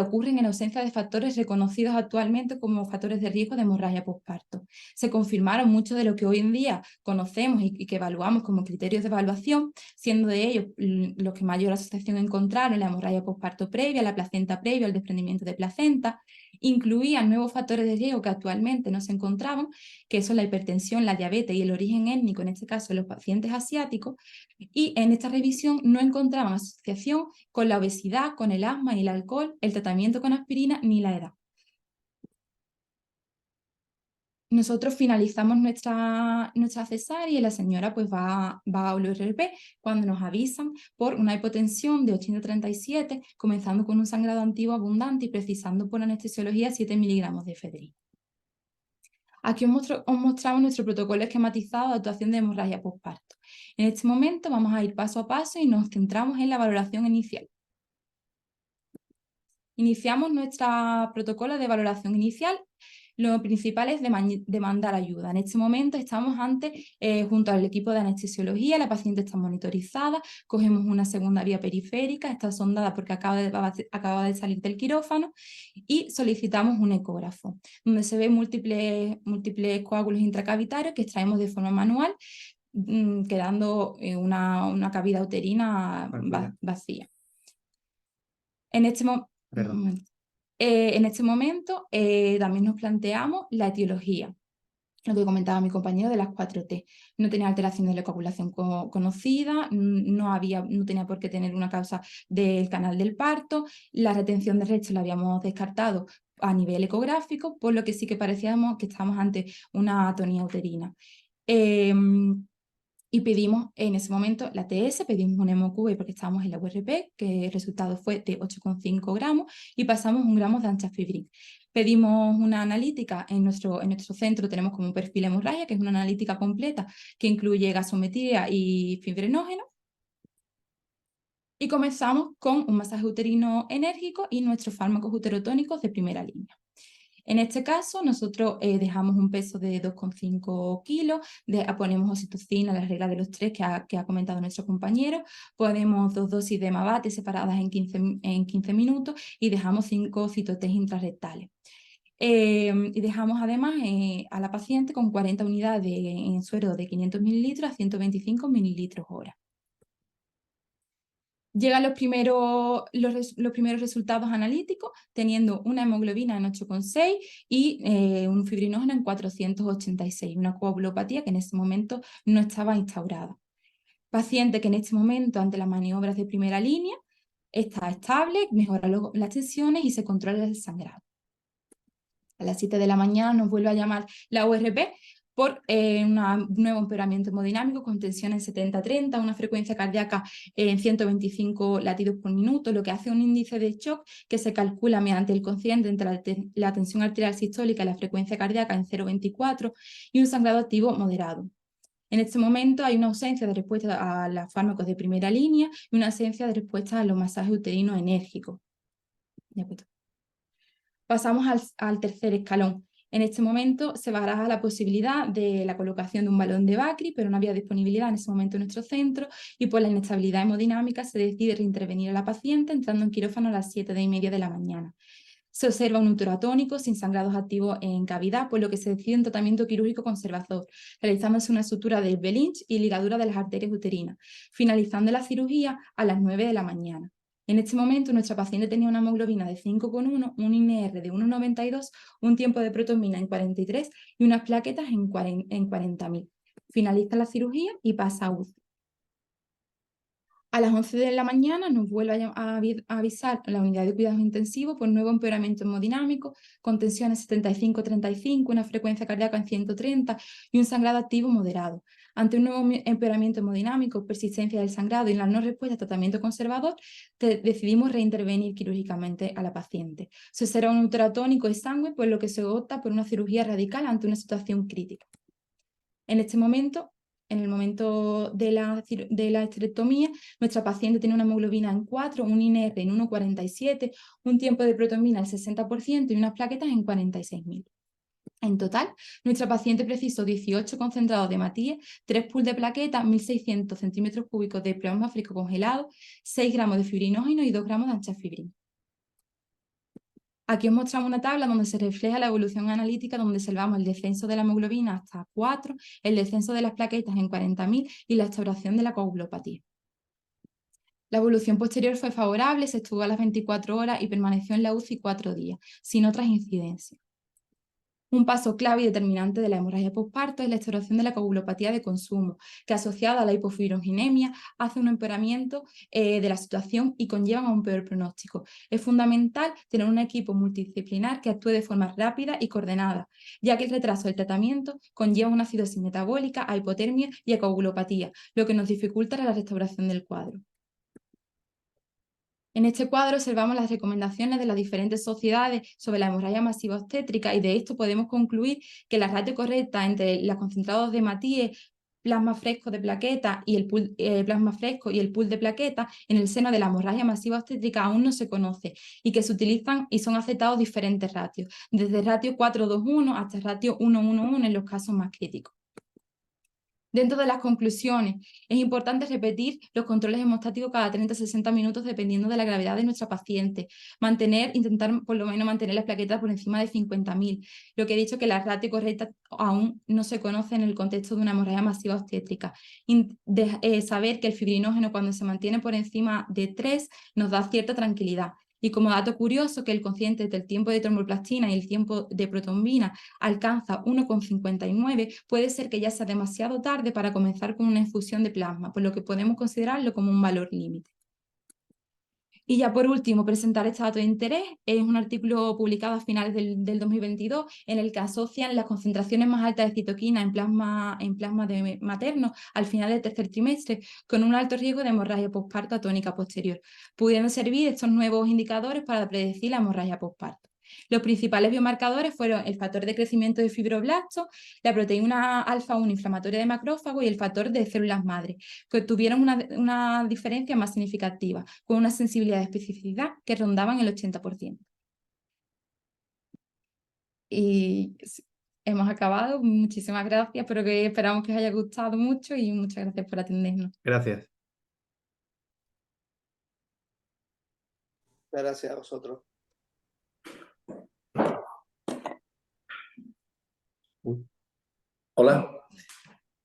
ocurren en ausencia de factores reconocidos actualmente como factores de riesgo de hemorragia posparto. Se confirmaron muchos de lo que hoy en día conocemos y que evaluamos como criterios de evaluación, siendo de ellos los que mayor asociación encontraron la hemorragia posparto previa, la placenta previa, el desprendimiento de placenta. Incluían nuevos factores de riesgo que actualmente no se encontraban, que son la hipertensión, la diabetes y el origen étnico, en este caso los pacientes asiáticos, y en esta revisión no encontraban asociación con la obesidad, con el asma y el alcohol, el tratamiento con aspirina ni la edad. Nosotros finalizamos nuestra cesárea y la señora pues va a URP cuando nos avisan por una hipotensión de 837, comenzando con un sangrado antiguo abundante y precisando por anestesiología 7 miligramos de efedrina. Aquí os mostramos nuestro protocolo esquematizado de actuación de hemorragia posparto. En este momento vamos a ir paso a paso y nos centramos en la valoración inicial. Iniciamos nuestro protocolo de valoración inicial. Lo principal es demandar ayuda. En este momento estamos junto al equipo de anestesiología, la paciente está monitorizada, cogemos una segunda vía periférica, está sondada porque acaba de salir del quirófano y solicitamos un ecógrafo, donde se ven múltiples coágulos intracavitarios que extraemos de forma manual, quedando una cavidad uterina vacía. En este momento también nos planteamos la etiología, lo que comentaba mi compañero de las 4T. No tenía alteración de la coagulación conocida, no tenía por qué tener una causa del canal del parto, la retención de resto la habíamos descartado a nivel ecográfico, por lo que sí que parecíamos que estábamos ante una atonía uterina. Y pedimos en ese momento la TS, pedimos un hemoQV porque estábamos en la URP, que el resultado fue de 8,5 gramos, y pasamos 1 gramo de anchafibrin. Pedimos una analítica, en nuestro centro tenemos como un perfil hemorragia, que es una analítica completa que incluye gasometría y fibrinógeno. Y comenzamos con un masaje uterino enérgico y nuestros fármacos uterotónicos de primera línea. En este caso, nosotros dejamos un peso de 2,5 kilos, ponemos oxitocina, la regla de los 3 que ha comentado nuestro compañero, ponemos 2 dosis de Mavate separadas en 15 minutos y dejamos 5 citotest intrarrectales. Y dejamos además a la paciente con 40 unidades en suero de 500 mililitros a 125 mililitros hora. Llegan los primeros resultados analíticos, teniendo una hemoglobina en 8,6 y un fibrinógeno en 486, una coagulopatía que en ese momento no estaba instaurada. Paciente que en este momento, ante las maniobras de primera línea, está estable, mejora las tensiones y se controla el sangrado. A las 7 de la mañana nos vuelve a llamar la URP por un nuevo empeoramiento hemodinámico con tensión en 70-30, una frecuencia cardíaca en 125 latidos por minuto, lo que hace un índice de shock que se calcula mediante el cociente entre la tensión arterial sistólica y la frecuencia cardíaca en 0,24 y un sangrado activo moderado. En este momento hay una ausencia de respuesta a los fármacos de primera línea y una ausencia de respuesta a los masajes uterinos enérgicos. Pasamos al tercer escalón. En este momento se baraja la posibilidad de la colocación de un balón de Bacri, pero no había disponibilidad en ese momento en nuestro centro y por la inestabilidad hemodinámica se decide reintervenir a la paciente entrando en quirófano a las 7:30 de la mañana. Se observa un útero atónico sin sangrados activos en cavidad, por lo que se decide un tratamiento quirúrgico conservador, realizándose una sutura del Belinch y ligadura de las arterias uterinas, finalizando la cirugía a las 9 de la mañana. En este momento, nuestra paciente tenía una hemoglobina de 5,1, un INR de 1,92, un tiempo de protomina en 43 y unas plaquetas en 40.000. Finaliza la cirugía y pasa a UCI. A las 11 de la mañana nos vuelve a avisar la unidad de cuidados intensivos por nuevo empeoramiento hemodinámico, con tensiones 75-35, una frecuencia cardíaca en 130 y un sangrado activo moderado. Ante un nuevo empeoramiento hemodinámico, persistencia del sangrado y la no respuesta a tratamiento conservador, decidimos reintervenir quirúrgicamente a la paciente. Se observa un útero atónico y sangue, por lo que se opta por una cirugía radical ante una situación crítica. En este momento, en el momento de la esterectomía, nuestra paciente tiene una hemoglobina en 4, un INR en 1,47, un tiempo de protomina al 60% y unas plaquetas en 46.000. En total, nuestra paciente precisó 18 concentrados de hematía, 3 pools de plaquetas, 1.600 centímetros cúbicos de plasma fresco congelado, 6 gramos de fibrinógeno y 2 gramos de anchafibrin. Aquí os mostramos una tabla donde se refleja la evolución analítica, donde observamos el descenso de la hemoglobina hasta 4, el descenso de las plaquetas en 40.000 y la restauración de la coagulopatía. La evolución posterior fue favorable, se estuvo a las 24 horas y permaneció en la UCI 4 días, sin otras incidencias. Un paso clave y determinante de la hemorragia postparto es la restauración de la coagulopatía de consumo, que asociada a la hipofibroginemia hace un empeoramiento de la situación y conlleva a un peor pronóstico. Es fundamental tener un equipo multidisciplinar que actúe de forma rápida y coordinada, ya que el retraso del tratamiento conlleva una acidosis metabólica, a hipotermia y a coagulopatía, lo que nos dificulta la restauración del cuadro. En este cuadro observamos las recomendaciones de las diferentes sociedades sobre la hemorragia masiva obstétrica y de esto podemos concluir que la ratio correcta entre los concentrados de hematía plasma fresco de plaquetas y el plasma fresco y el pool de plaquetas en el seno de la hemorragia masiva obstétrica aún no se conoce y que se utilizan y son aceptados diferentes ratios, desde ratio 4:2:1 hasta ratio 1:1:1 en los casos más críticos. Dentro de las conclusiones, es importante repetir los controles hemostáticos cada 30-60 minutos dependiendo de la gravedad de nuestra paciente. Intentar por lo menos mantener las plaquetas por encima de 50.000. Lo que he dicho que la ratio correcta aún no se conoce en el contexto de una hemorragia masiva obstétrica. Saber que el fibrinógeno cuando se mantiene por encima de 3 nos da cierta tranquilidad. Y como dato curioso, que el cociente entre el tiempo de tromboplastina y el tiempo de protombina alcanza 1,59, puede ser que ya sea demasiado tarde para comenzar con una infusión de plasma, por lo que podemos considerarlo como un valor límite. Y ya por último, presentar este dato de interés. Es un artículo publicado a finales del 2022 en el que asocian las concentraciones más altas de citoquina en plasma de materno al final del tercer trimestre con un alto riesgo de hemorragia posparto atónica posterior, pudiendo servir estos nuevos indicadores para predecir la hemorragia posparto. Los principales biomarcadores fueron el factor de crecimiento de fibroblastos, la proteína alfa-1 inflamatoria de macrófago y el factor de células madre, que tuvieron una diferencia más significativa, con una sensibilidad de especificidad que rondaban el 80%. Y hemos acabado. Muchísimas gracias, esperamos que os haya gustado mucho y muchas gracias por atendernos. Gracias. Gracias a vosotros. Hola,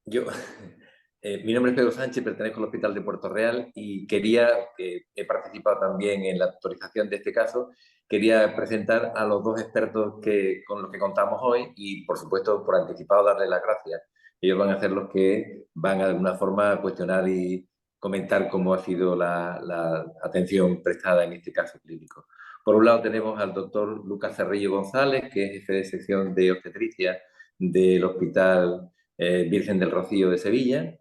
mi nombre es Pedro Sánchez, pertenezco al Hospital de Puerto Real y he participado también en la autorización de este caso, quería presentar a los dos expertos con los que contamos hoy y, por supuesto, por anticipado darles las gracias. Ellos van a ser los que van de alguna forma a cuestionar y comentar cómo ha sido la atención prestada en este caso clínico. Por un lado tenemos al doctor Lucas Cerrillo González, que es jefe de sección de obstetricia del Hospital Virgen del Rocío de Sevilla,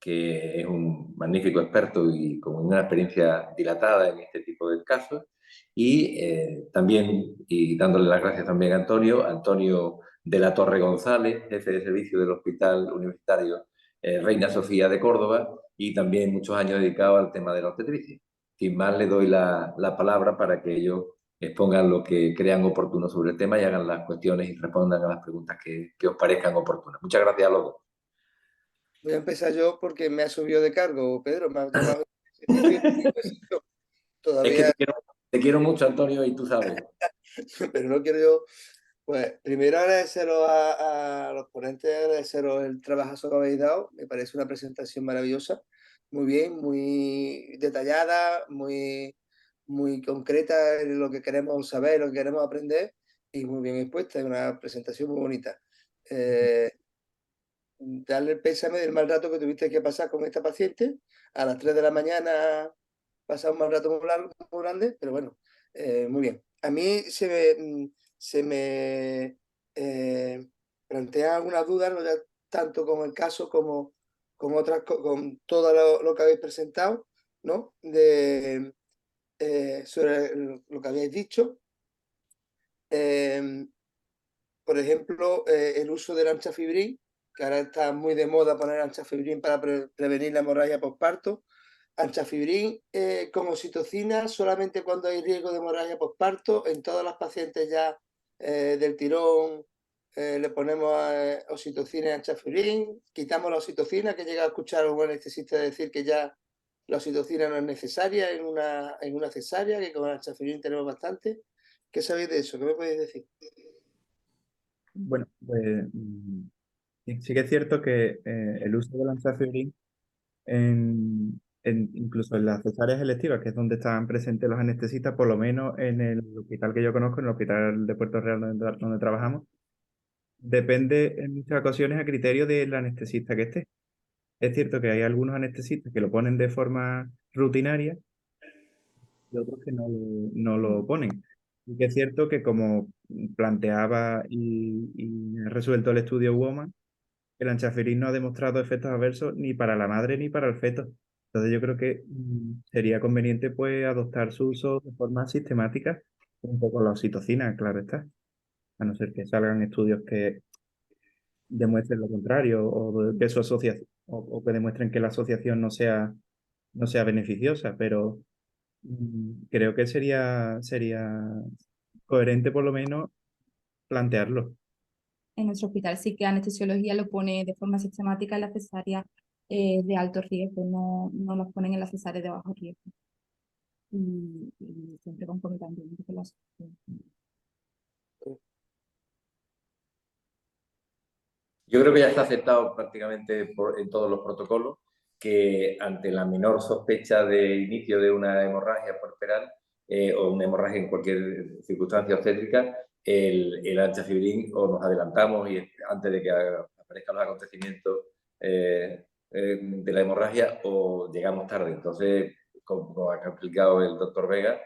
que es un magnífico experto y con una experiencia dilatada en este tipo de casos. Y también, y dándole las gracias también a Antonio de la Torre González, jefe de servicio del Hospital Universitario Reina Sofía de Córdoba, y también muchos años dedicado al tema de la obstetricia. Sin más, le doy la palabra para que ellos expongan lo que crean oportuno sobre el tema y hagan las cuestiones y respondan a las preguntas que os parezcan oportunas. Muchas gracias a los dos. Voy a empezar yo porque me ha subido de cargo, Pedro. Me ha llamado. Todavía. Es que te quiero mucho, Antonio, y tú sabes. Pero no quiero yo. Pues primero agradeceros a los ponentes, agradeceros el trabajo que habéis dado. Me parece una presentación maravillosa. Muy bien, muy detallada, muy concreta en lo que queremos saber, lo que queremos aprender y muy bien expuesta. Es una presentación muy bonita. Darle el pésame del mal rato que tuviste que pasar con esta paciente. A las 3 de la mañana pasar un mal rato muy largo, muy grande, pero bueno, muy bien. A mí se me plantean algunas dudas, no ya tanto con el caso como con otras, con todo lo que habéis presentado, ¿no? Sobre lo que habéis dicho. Por ejemplo, el uso del anchafibrin, que ahora está muy de moda poner anchafibrin para prevenir la hemorragia posparto. Anchafibrin con oxitocina solamente cuando hay riesgo de hemorragia posparto. En todas las pacientes ya del tirón le ponemos oxitocina y anchafibrin. Quitamos la oxitocina, que llega a escuchar a un anestesista decir que ya la oxitocina no es necesaria en una cesárea, que con anchafibrin tenemos bastante. ¿Qué sabéis de eso? ¿Qué me podéis decir? Bueno, pues sí que es cierto que el uso del anchafibrin incluso en las cesáreas electivas, que es donde están presentes los anestesistas, por lo menos en el hospital que yo conozco, en el hospital de Puerto Real donde trabajamos, depende en muchas ocasiones a criterio del anestesista que esté. Es cierto que hay algunos anestesistas que lo ponen de forma rutinaria y otros que no lo ponen. Y que es cierto que como planteaba y ha resuelto el estudio Woman, el anchafibrin no ha demostrado efectos adversos ni para la madre ni para el feto. Entonces yo creo que sería conveniente pues adoptar su uso de forma sistemática, junto con la oxitocina, claro está. A no ser que salgan estudios que demuestren lo contrario o que su o que demuestren que la asociación no sea beneficiosa, pero creo que sería coherente por lo menos plantearlo. En nuestro hospital sí que anestesiología lo pone de forma sistemática en la cesárea de alto riesgo, no nos ponen en la cesárea de bajo riesgo. Y siempre concomitantemente con la asociación. Yo creo que ya está aceptado prácticamente en todos los protocolos que ante la menor sospecha de inicio de una hemorragia puerperal o una hemorragia en cualquier circunstancia obstétrica, el anchafibrin o nos adelantamos y antes de que aparezcan los acontecimientos de la hemorragia o llegamos tarde. Entonces, como ha explicado el doctor Vega,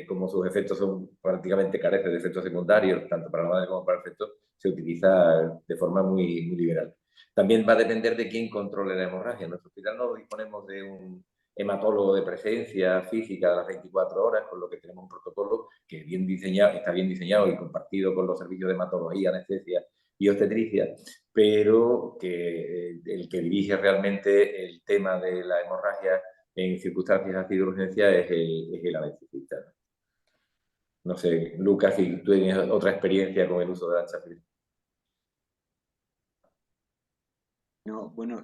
como sus efectos son prácticamente carecen de efectos secundarios, tanto para la madre como para el feto, se utiliza de forma muy, muy liberal. También va a depender de quién controle la hemorragia. En nuestro hospital no disponemos de un hematólogo de presencia física a las 24 horas, con lo que tenemos un protocolo que está bien diseñado y compartido con los servicios de hematología, anestesia y obstetricia, pero que el que dirige realmente el tema de la hemorragia en circunstancias así de urgencia es el anestesista. No sé, Lucas, si tú tienes otra experiencia con el uso de la anchafibrin. No, bueno,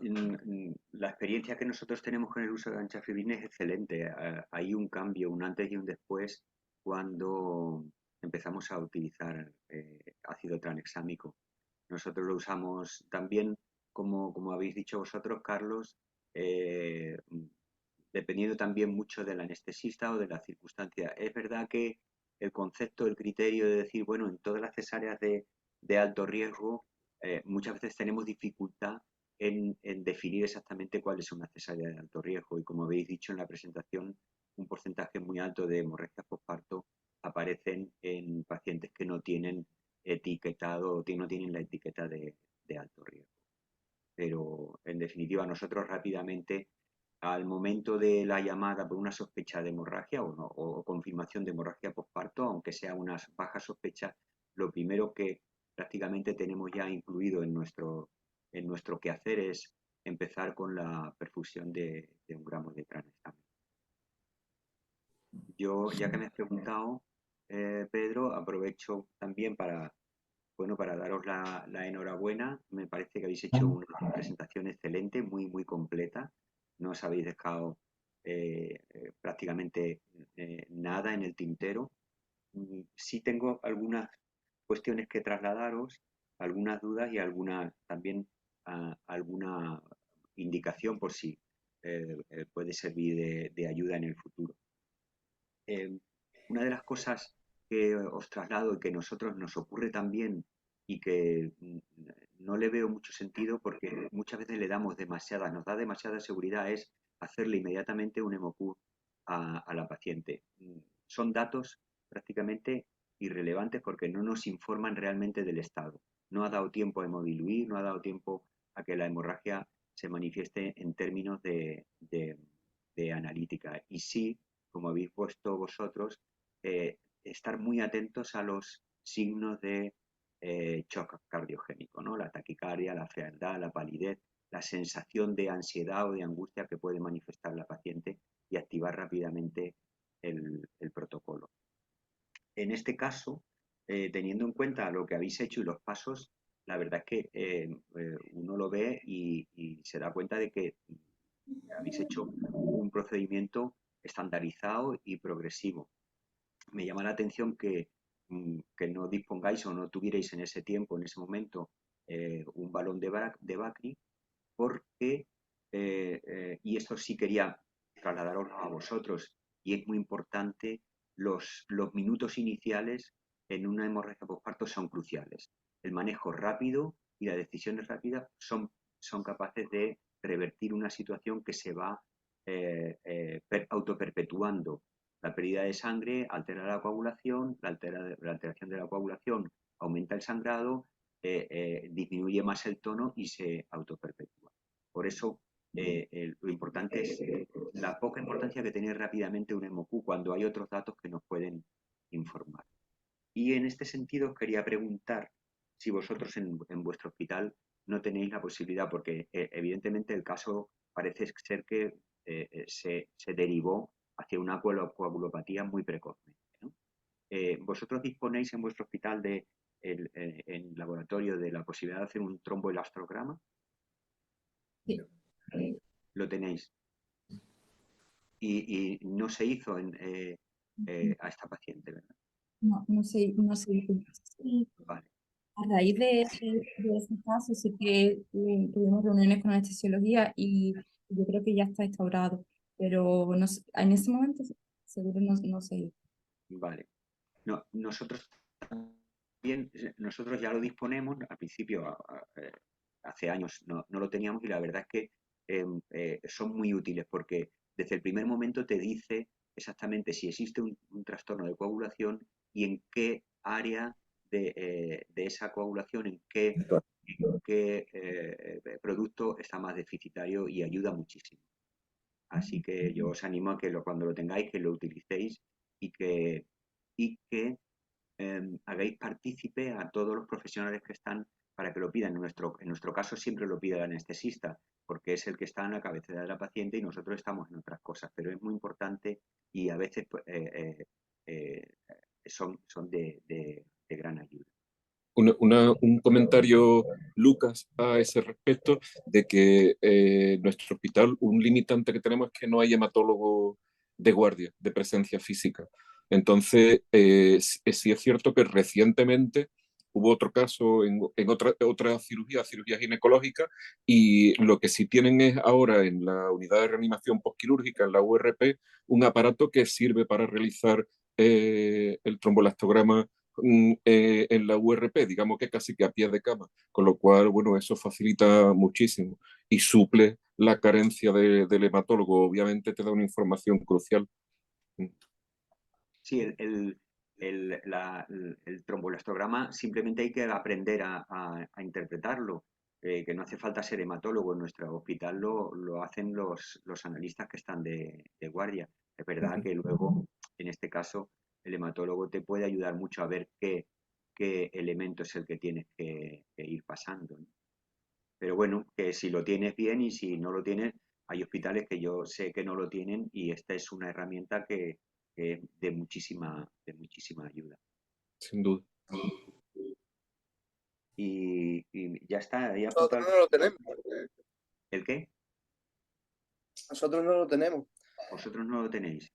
la experiencia que nosotros tenemos con el uso de anchafibrin es excelente. Hay un cambio, un antes y un después, cuando empezamos a utilizar ácido tranexámico. Nosotros lo usamos también, como habéis dicho vosotros, Carlos, dependiendo también mucho del anestesista o de la circunstancia. Es verdad que el concepto, el criterio de decir, bueno, en todas las cesáreas de alto riesgo, muchas veces tenemos dificultad en definir exactamente cuál es una cesárea de alto riesgo. Y como habéis dicho en la presentación, un porcentaje muy alto de hemorragias postparto aparecen en pacientes que no tienen etiquetado o no tienen la etiqueta de alto riesgo. Pero en definitiva, nosotros rápidamente, al momento de la llamada por una sospecha de hemorragia o confirmación de hemorragia postparto, aunque sea una baja sospecha, lo primero que prácticamente tenemos ya incluido en nuestro quehacer es empezar con la perfusión de 1 gramo de tranexamen. Yo, ya que me has preguntado, Pedro, aprovecho también para daros la enhorabuena. Me parece que habéis hecho una presentación excelente, muy, muy completa. No os habéis dejado prácticamente nada en el tintero. Sí tengo algunas cuestiones que trasladaros, algunas dudas y también alguna indicación por si puede servir de ayuda en el futuro. Una de las cosas que os traslado y que a nosotros nos ocurre también y que no le veo mucho sentido porque muchas veces nos da demasiada seguridad es hacerle inmediatamente un hemoCUR a la paciente. Son datos prácticamente irrelevantes porque no nos informan realmente del estado. No ha dado tiempo a hemodiluir, no ha dado tiempo a que la hemorragia se manifieste en términos de analítica. Y sí, como habéis puesto vosotros, estar muy atentos a los signos de shock cardiogénico, ¿no? La taquicardia, la frialdad, la palidez, la sensación de ansiedad o de angustia que puede manifestar la paciente y activar rápidamente el protocolo. En este caso, teniendo en cuenta lo que habéis hecho y los pasos, la verdad es que uno lo ve y se da cuenta de que habéis hecho un procedimiento estandarizado y progresivo. Me llama la atención que no dispongáis o no tuvierais en ese tiempo, en ese momento, un balón de Bacri, porque, y esto sí quería trasladaros a vosotros, y es muy importante, los minutos iniciales en una hemorragia postparto son cruciales. El manejo rápido y las decisiones rápidas son capaces de revertir una situación que se va autoperpetuando. La pérdida de sangre altera la coagulación, la alteración de la coagulación aumenta el sangrado, disminuye más el tono y se autoperpetúa. Por eso, lo importante es la poca importancia que tiene rápidamente un hemoCUR cuando hay otros datos que nos pueden informar. Y en este sentido os quería preguntar si vosotros en vuestro hospital no tenéis la posibilidad, porque evidentemente el caso parece ser que se derivó hacia una coagulopatía muy precozmente, ¿no? ¿Vosotros disponéis en vuestro hospital en laboratorio de la posibilidad de hacer un tromboelastrograma? Sí. Lo tenéis. Y no se hizo a esta paciente, ¿verdad? No sé, sí, Vale. a raíz de ese caso sí que tuvimos reuniones con anestesiología y yo creo que ya está instaurado, pero no sé, en ese momento seguro no sé. Vale. No, nosotros también, nosotros ya lo disponemos, al principio, hace años no lo teníamos y la verdad es que son muy útiles porque desde el primer momento te dice exactamente si existe un trastorno de coagulación y en qué área de esa coagulación, en qué producto está más deficitario y ayuda muchísimo. Así que yo os animo a que cuando lo tengáis, que lo utilicéis y que hagáis partícipe a todos los profesionales que están para que lo pidan. En nuestro caso siempre lo pide el anestesista, porque es el que está en la cabecera de la paciente y nosotros estamos en otras cosas, pero es muy importante y a veces pues, son de gran ayuda. Un comentario, Lucas, a ese respecto, de que nuestro hospital, un limitante que tenemos es que no hay hematólogo de guardia, de presencia física. Entonces, sí es cierto que recientemente hubo otro caso en otra cirugía ginecológica, y lo que sí tienen es ahora en la unidad de reanimación postquirúrgica, en la URP, un aparato que sirve para realizar el trombolastograma en la URP, digamos que casi que a pie de cama, con lo cual, bueno, eso facilita muchísimo y suple la carencia del hematólogo. Obviamente te da una información crucial. Sí, el tromboelastograma simplemente hay que aprender a interpretarlo, que no hace falta ser hematólogo. En nuestro hospital lo hacen los analistas que están de guardia. Es verdad que luego, en este caso, el hematólogo te puede ayudar mucho a ver qué elemento es el que tienes que ir pasando, ¿no? Pero bueno, que si lo tienes bien y si no lo tienes, hay hospitales que yo sé que no lo tienen y esta es una herramienta que es de muchísima ayuda. Sin duda. Y ya está, ahí Nosotros apuntado. no lo tenemos. ¿El qué? Nosotros no lo tenemos. Vosotros no lo tenéis.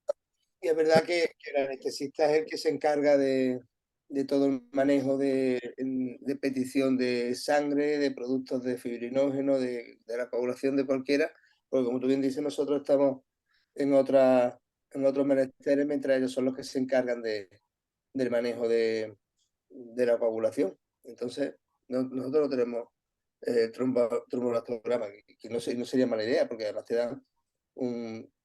Y es verdad que el anestesista es el que se encarga de todo el manejo de petición de sangre, de productos de fibrinógeno, de la coagulación de cualquiera, porque como tú bien dices, nosotros estamos en otros menesteres, mientras ellos son los que se encargan del manejo de la coagulación. Entonces, nosotros no tenemos trombolastograma, que no sería mala idea, porque además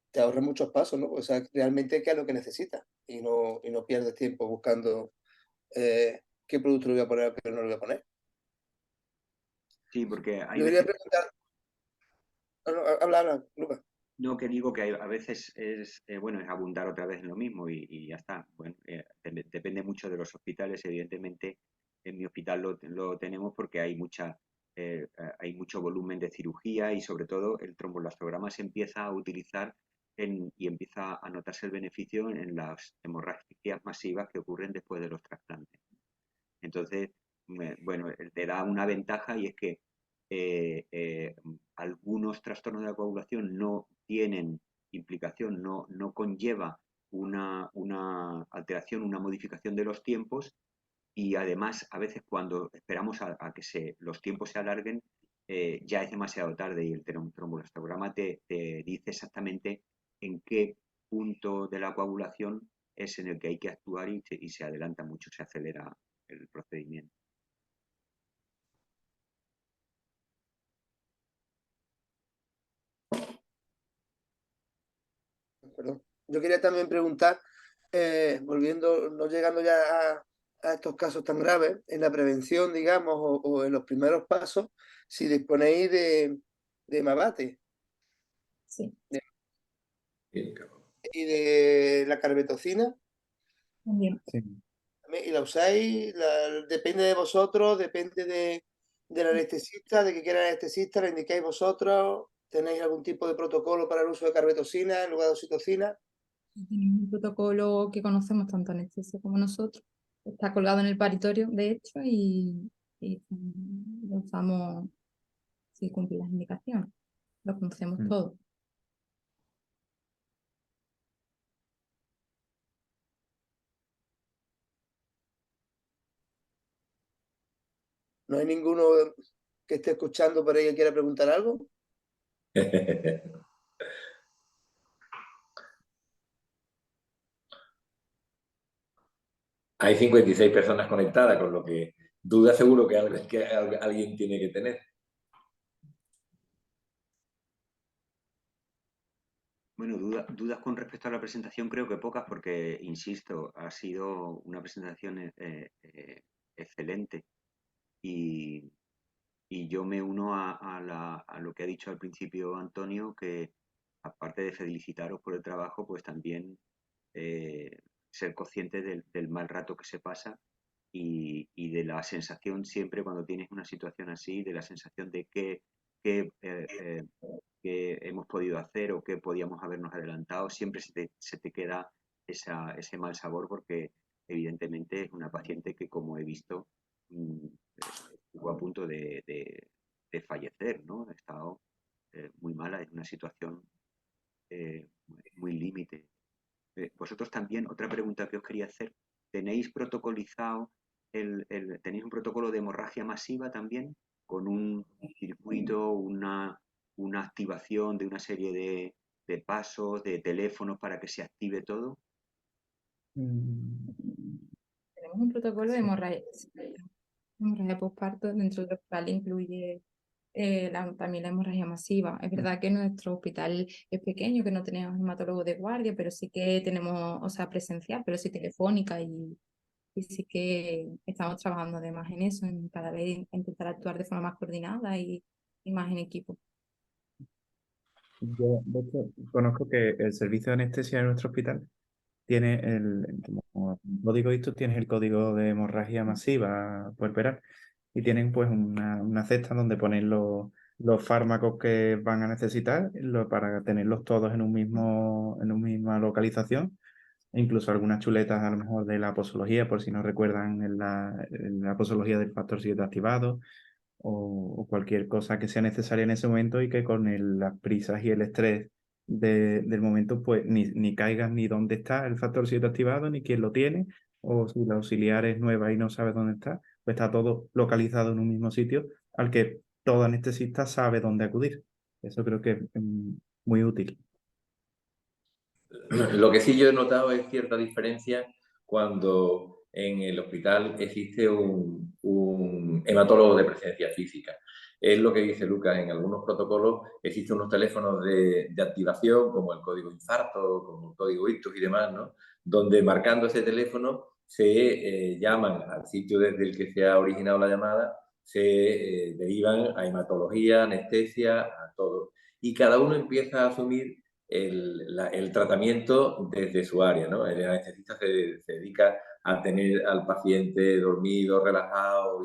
te ahorra muchos pasos, ¿no? O sea, realmente qué es lo que necesitas y no pierdes tiempo buscando qué producto le voy a poner o qué no le voy a poner. Sí, porque hay Yo quería veces, preguntar, habla, Lucas. no, que digo que a veces es, bueno, es abundar otra vez en lo mismo y ya está. Bueno, depende mucho de los hospitales, evidentemente. En mi hospital lo tenemos porque hay hay mucho volumen de cirugía y sobre todo el tromboelastograma se empieza a utilizar y empieza a notarse el beneficio en las hemorragias masivas que ocurren después de los trasplantes. Entonces, bueno, te da una ventaja y es que algunos trastornos de la coagulación no tienen implicación, no conlleva una alteración, una modificación de los tiempos, y además a veces cuando esperamos a que los tiempos se alarguen, ya es demasiado tarde y el tromboelastograma te dice exactamente en qué punto de la coagulación es en el que hay que actuar y se adelanta mucho, se acelera el procedimiento. Perdón. Yo quería también preguntar, volviendo, no llegando ya a estos casos tan graves, en la prevención, digamos, o en los primeros pasos, si disponéis de Mabate. Sí. Y de la carbetocina. También. ¿Y la usáis? ¿Depende de vosotros? ¿Depende del anestesista, de que quiera el anestesista, lo indicáis vosotros? ¿Tenéis algún tipo de protocolo para el uso de carbetocina en lugar de oxitocina? Tenemos un protocolo que conocemos tanto anestesia como nosotros. Está colgado en el paritorio, de hecho, y lo usamos si cumple las indicaciones. Lo conocemos todos. ¿No hay ninguno que esté escuchando por ahí que quiera preguntar algo? Hay 56 personas conectadas, con lo que duda seguro que alguien tiene que tener. Bueno, dudas con respecto a la presentación creo que pocas porque, insisto, ha sido una presentación excelente y yo me uno a lo que ha dicho al principio Antonio, que aparte de felicitaros por el trabajo, pues también ser conscientes del mal rato que se pasa y de la sensación siempre cuando tienes una situación así, de la sensación de que hemos podido hacer o que podíamos habernos adelantado, siempre se te queda ese mal sabor porque evidentemente es una paciente que, como he visto, estuvo a punto de fallecer, ¿no? Ha estado muy mala, en una situación muy límite. Vosotros también, otra pregunta que os quería hacer, ¿tenéis protocolizado, tenéis un protocolo de hemorragia masiva también, con un circuito, una activación de una serie de pasos, de teléfonos para que se active todo? Tenemos un protocolo de hemorragia posparto, dentro del cual incluye también la hemorragia masiva. Es verdad que nuestro hospital es pequeño, que no tenemos hematólogo de guardia, pero sí que tenemos, o sea, presencial, pero sí telefónica y sí que estamos trabajando además en eso, en cada vez intentar actuar de forma más coordinada y más en equipo. Yo, de hecho, conozco que el servicio de anestesia de nuestro hospital tiene como código ISTU, tienes el código de hemorragia masiva puerperal y tienen pues una cesta donde ponen los fármacos que van a necesitar para tenerlos todos en una misma localización, e incluso algunas chuletas a lo mejor de la posología, por si no recuerdan en la posología del factor 7 activado, o cualquier cosa que sea necesaria en ese momento y que con las prisas y el estrés del momento pues ni caigas ni dónde está el factor 7 activado, ni quién lo tiene, o si la auxiliar es nueva y no sabe dónde está, pues está todo localizado en un mismo sitio al que todo anestesista sabe dónde acudir. Eso creo que es muy útil. Lo que sí yo he notado es cierta diferencia cuando en el hospital existe un hematólogo de presencia física. Es lo que dice Lucas, en algunos protocolos existen unos teléfonos de activación, como el código infarto, como el código ictus y demás, ¿no? Donde marcando ese teléfono se llaman al sitio desde el que se ha originado la llamada, se derivan a hematología, anestesia, a todo. Y cada uno empieza a asumir el tratamiento desde su área, ¿no? El anestesista se dedica a tener al paciente dormido, relajado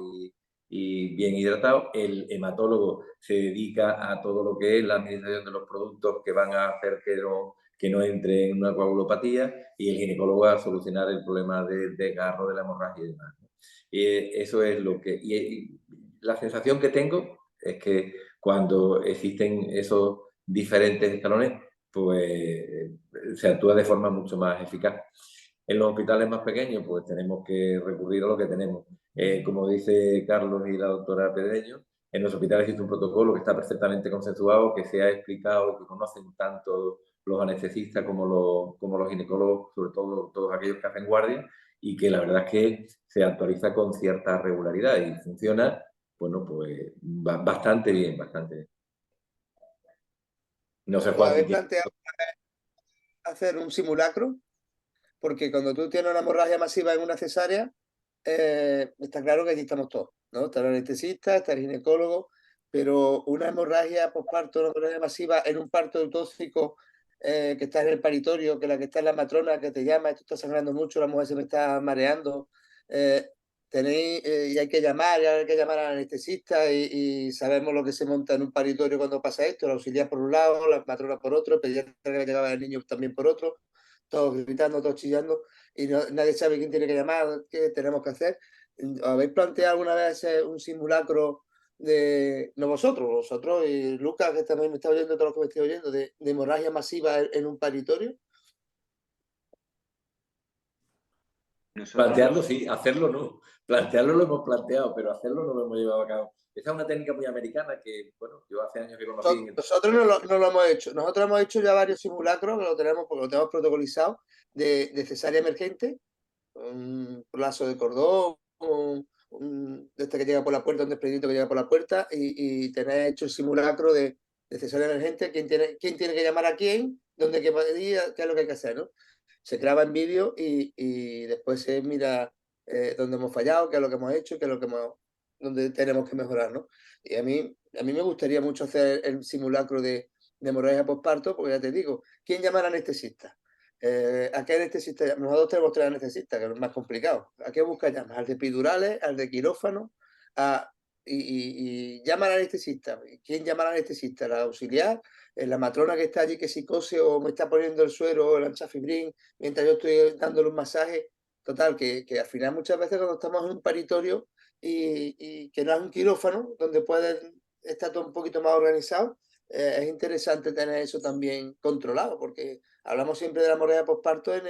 y bien hidratado. El hematólogo se dedica a todo lo que es la administración de los productos que van a hacer que no entre en una coagulopatía, y el ginecólogo a solucionar el problema del desgarro, de la hemorragia y demás, ¿no? Eso es lo que... Y la sensación que tengo es que cuando existen esos diferentes escalones, pues se actúa de forma mucho más eficaz. En los hospitales más pequeños, pues tenemos que recurrir a lo que tenemos. Como dice Carlos y la doctora Pedreño, en los hospitales existe un protocolo que está perfectamente consensuado, que se ha explicado, que conocen tanto los anestesistas como los ginecólogos, sobre todo todos aquellos que hacen guardia, y que la verdad es que se actualiza con cierta regularidad y funciona, bueno, pues bastante bien, bastante bien. No sé, Juan, ¿Habéis planteado hacer un simulacro? Porque cuando tú tienes una hemorragia masiva en una cesárea, está claro que aquí estamos todos, ¿no? Está el anestesista, está el ginecólogo, pero una hemorragia posparto, una hemorragia masiva en un parto eutóxico, que está en el paritorio, que la que está en la matrona que te llama, esto está sangrando mucho, la mujer se me está mareando. tenéis y hay que llamar al anestesista y sabemos lo que se monta en un paritorio cuando pasa esto, el auxiliar por un lado, la matrona por otro, el pediatra que llevaba el niño también por otro, todos gritando, todos chillando, y nadie sabe quién tiene que llamar, qué tenemos que hacer. ¿Habéis planteado alguna vez un simulacro de, no vosotros y Lucas, que también me está oyendo, todo lo que me estoy oyendo, de hemorragia masiva en un paritorio? Plantearlo sí, hacerlo no. Plantearlo lo hemos planteado, pero hacerlo no lo hemos llevado a cabo. Esa es una técnica muy americana que, bueno, yo hace años que conocí. Nosotros no lo hemos hecho. Nosotros hemos hecho ya varios simulacros, que lo tenemos, porque lo tenemos protocolizado, de cesárea emergente, un lazo de cordón, de este que llega por la puerta, un desprendimiento que llega por la puerta, y tener hecho el simulacro de cesárea emergente, quién tiene que llamar a quién, dónde hay que pedir, qué es lo que hay que hacer, ¿no? Se graba en vídeo y después se mira dónde hemos fallado, qué es lo que hemos hecho, qué es lo que dónde tenemos que mejorar, ¿no? Y a mí me gustaría mucho hacer el simulacro de hemorragia postparto, porque ya te digo, ¿quién llama al anestesista? ¿A qué anestesista? Nosotros tenemos 3 anestesistas, que es lo más complicado. ¿A qué busca llamas? ¿Al de epidurales? ¿Al de quirófano? Y llama al anestesista. ¿Quién llama al anestesista? ¿La auxiliar? ¿La matrona que está allí que si cose o me está poniendo el suero o el anchafibrín mientras yo estoy dándole un masaje? Total, que al final muchas veces cuando estamos en un paritorio y que no es un quirófano, donde pueden estar todo un poquito más organizado, es interesante tener eso también controlado, porque hablamos siempre de la hemorragia postparto en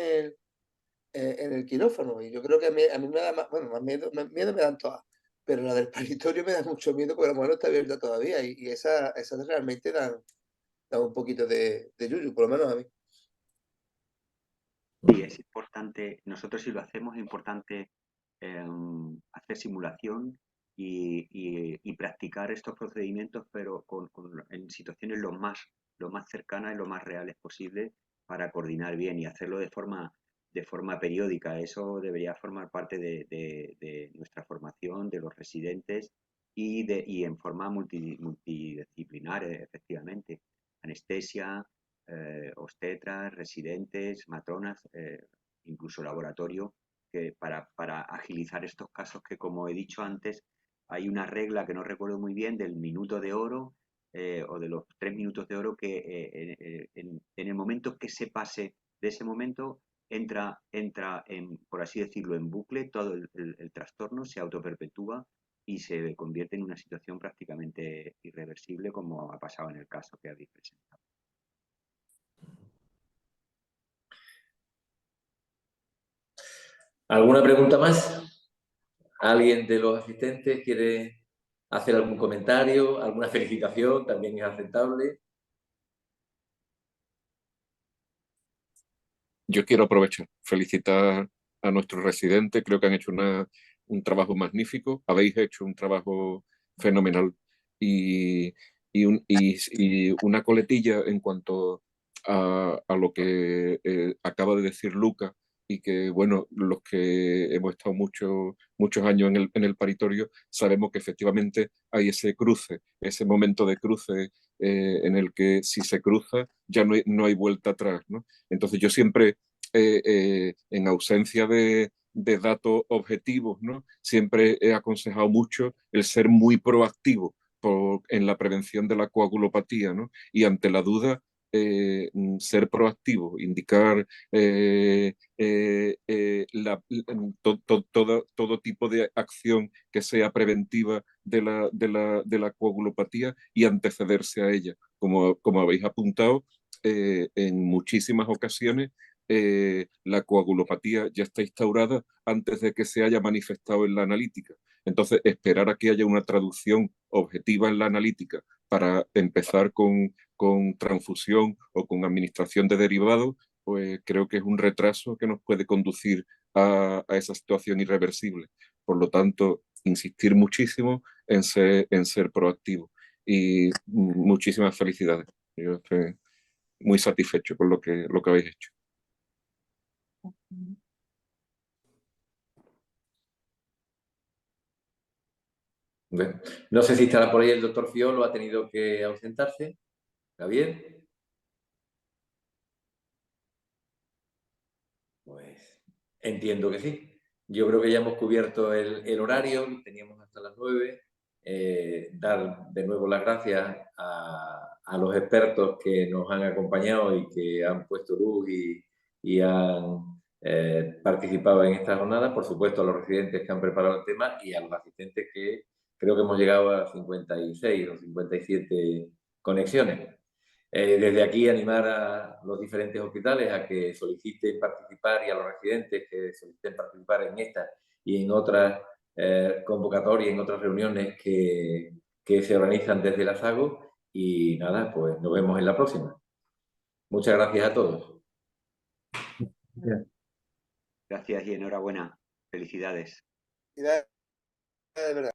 el quirófano, y yo creo que a mí me da más miedo me dan todas, pero la del paritorio me da mucho miedo porque la mujer no está abierta todavía, y esas realmente dan un poquito de yuyu, por lo menos a mí. Sí, es importante, nosotros si lo hacemos es importante hacer simulación y practicar estos procedimientos, pero en situaciones lo más cercanas y lo más reales posible para coordinar bien y hacerlo de forma periódica. Eso debería formar parte de nuestra formación, de los residentes y en forma multidisciplinar, efectivamente. Anestesia, obstetras, residentes, matronas, incluso laboratorio, que para agilizar estos casos que, como he dicho antes, hay una regla que no recuerdo muy bien del minuto de oro o de los 3 minutos de oro que en el momento que se pase de ese momento entra por así decirlo, en bucle, todo el trastorno se autoperpetúa y se convierte en una situación prácticamente irreversible, como ha pasado en el caso que habéis presentado. ¿Alguna pregunta más? ¿Alguien de los asistentes quiere hacer algún comentario, alguna felicitación? También es aceptable. Yo quiero aprovechar, felicitar a nuestros residentes, creo que han hecho un trabajo magnífico, habéis hecho un trabajo fenomenal y una coletilla en cuanto a lo que acaba de decir Lucas y que, bueno, los que hemos estado muchos años en el paritorio sabemos que efectivamente hay ese cruce, ese momento de cruce en el que si se cruza ya no hay vuelta atrás, ¿no? Entonces yo siempre, en ausencia de datos objetivos, ¿no? Siempre he aconsejado mucho el ser muy proactivo en la prevención de la coagulopatía, ¿no? Y ante la duda, ser proactivo, indicar todo tipo de acción que sea preventiva de la coagulopatía y antecederse a ella. Como habéis apuntado, en muchísimas ocasiones la coagulopatía ya está instaurada antes de que se haya manifestado en la analítica. Entonces, esperar a que haya una traducción objetiva en la analítica para empezar con transfusión o con administración de derivados, pues creo que es un retraso que nos puede conducir a esa situación irreversible. Por lo tanto, insistir muchísimo en ser proactivo. Y muchísimas felicidades. Yo estoy muy satisfecho con lo que habéis hecho. Bueno, no sé si estará por ahí el doctor Fiolo, ha tenido que ausentarse. Javier. Pues entiendo que sí. Yo creo que ya hemos cubierto el horario, teníamos hasta las 9. Dar de nuevo las gracias a los expertos que nos han acompañado y que han puesto luz y han participado en esta jornada. Por supuesto, a los residentes que han preparado el tema y a los asistentes, que creo que hemos llegado a 56 o 57 conexiones. Desde aquí animar a los diferentes hospitales a que soliciten participar, y a los residentes que soliciten participar en esta y en otras convocatorias, en otras reuniones que se organizan desde la SAGO. Y nada, pues nos vemos en la próxima. Muchas gracias a todos. Gracias y enhorabuena. Felicidades. Y de verdad.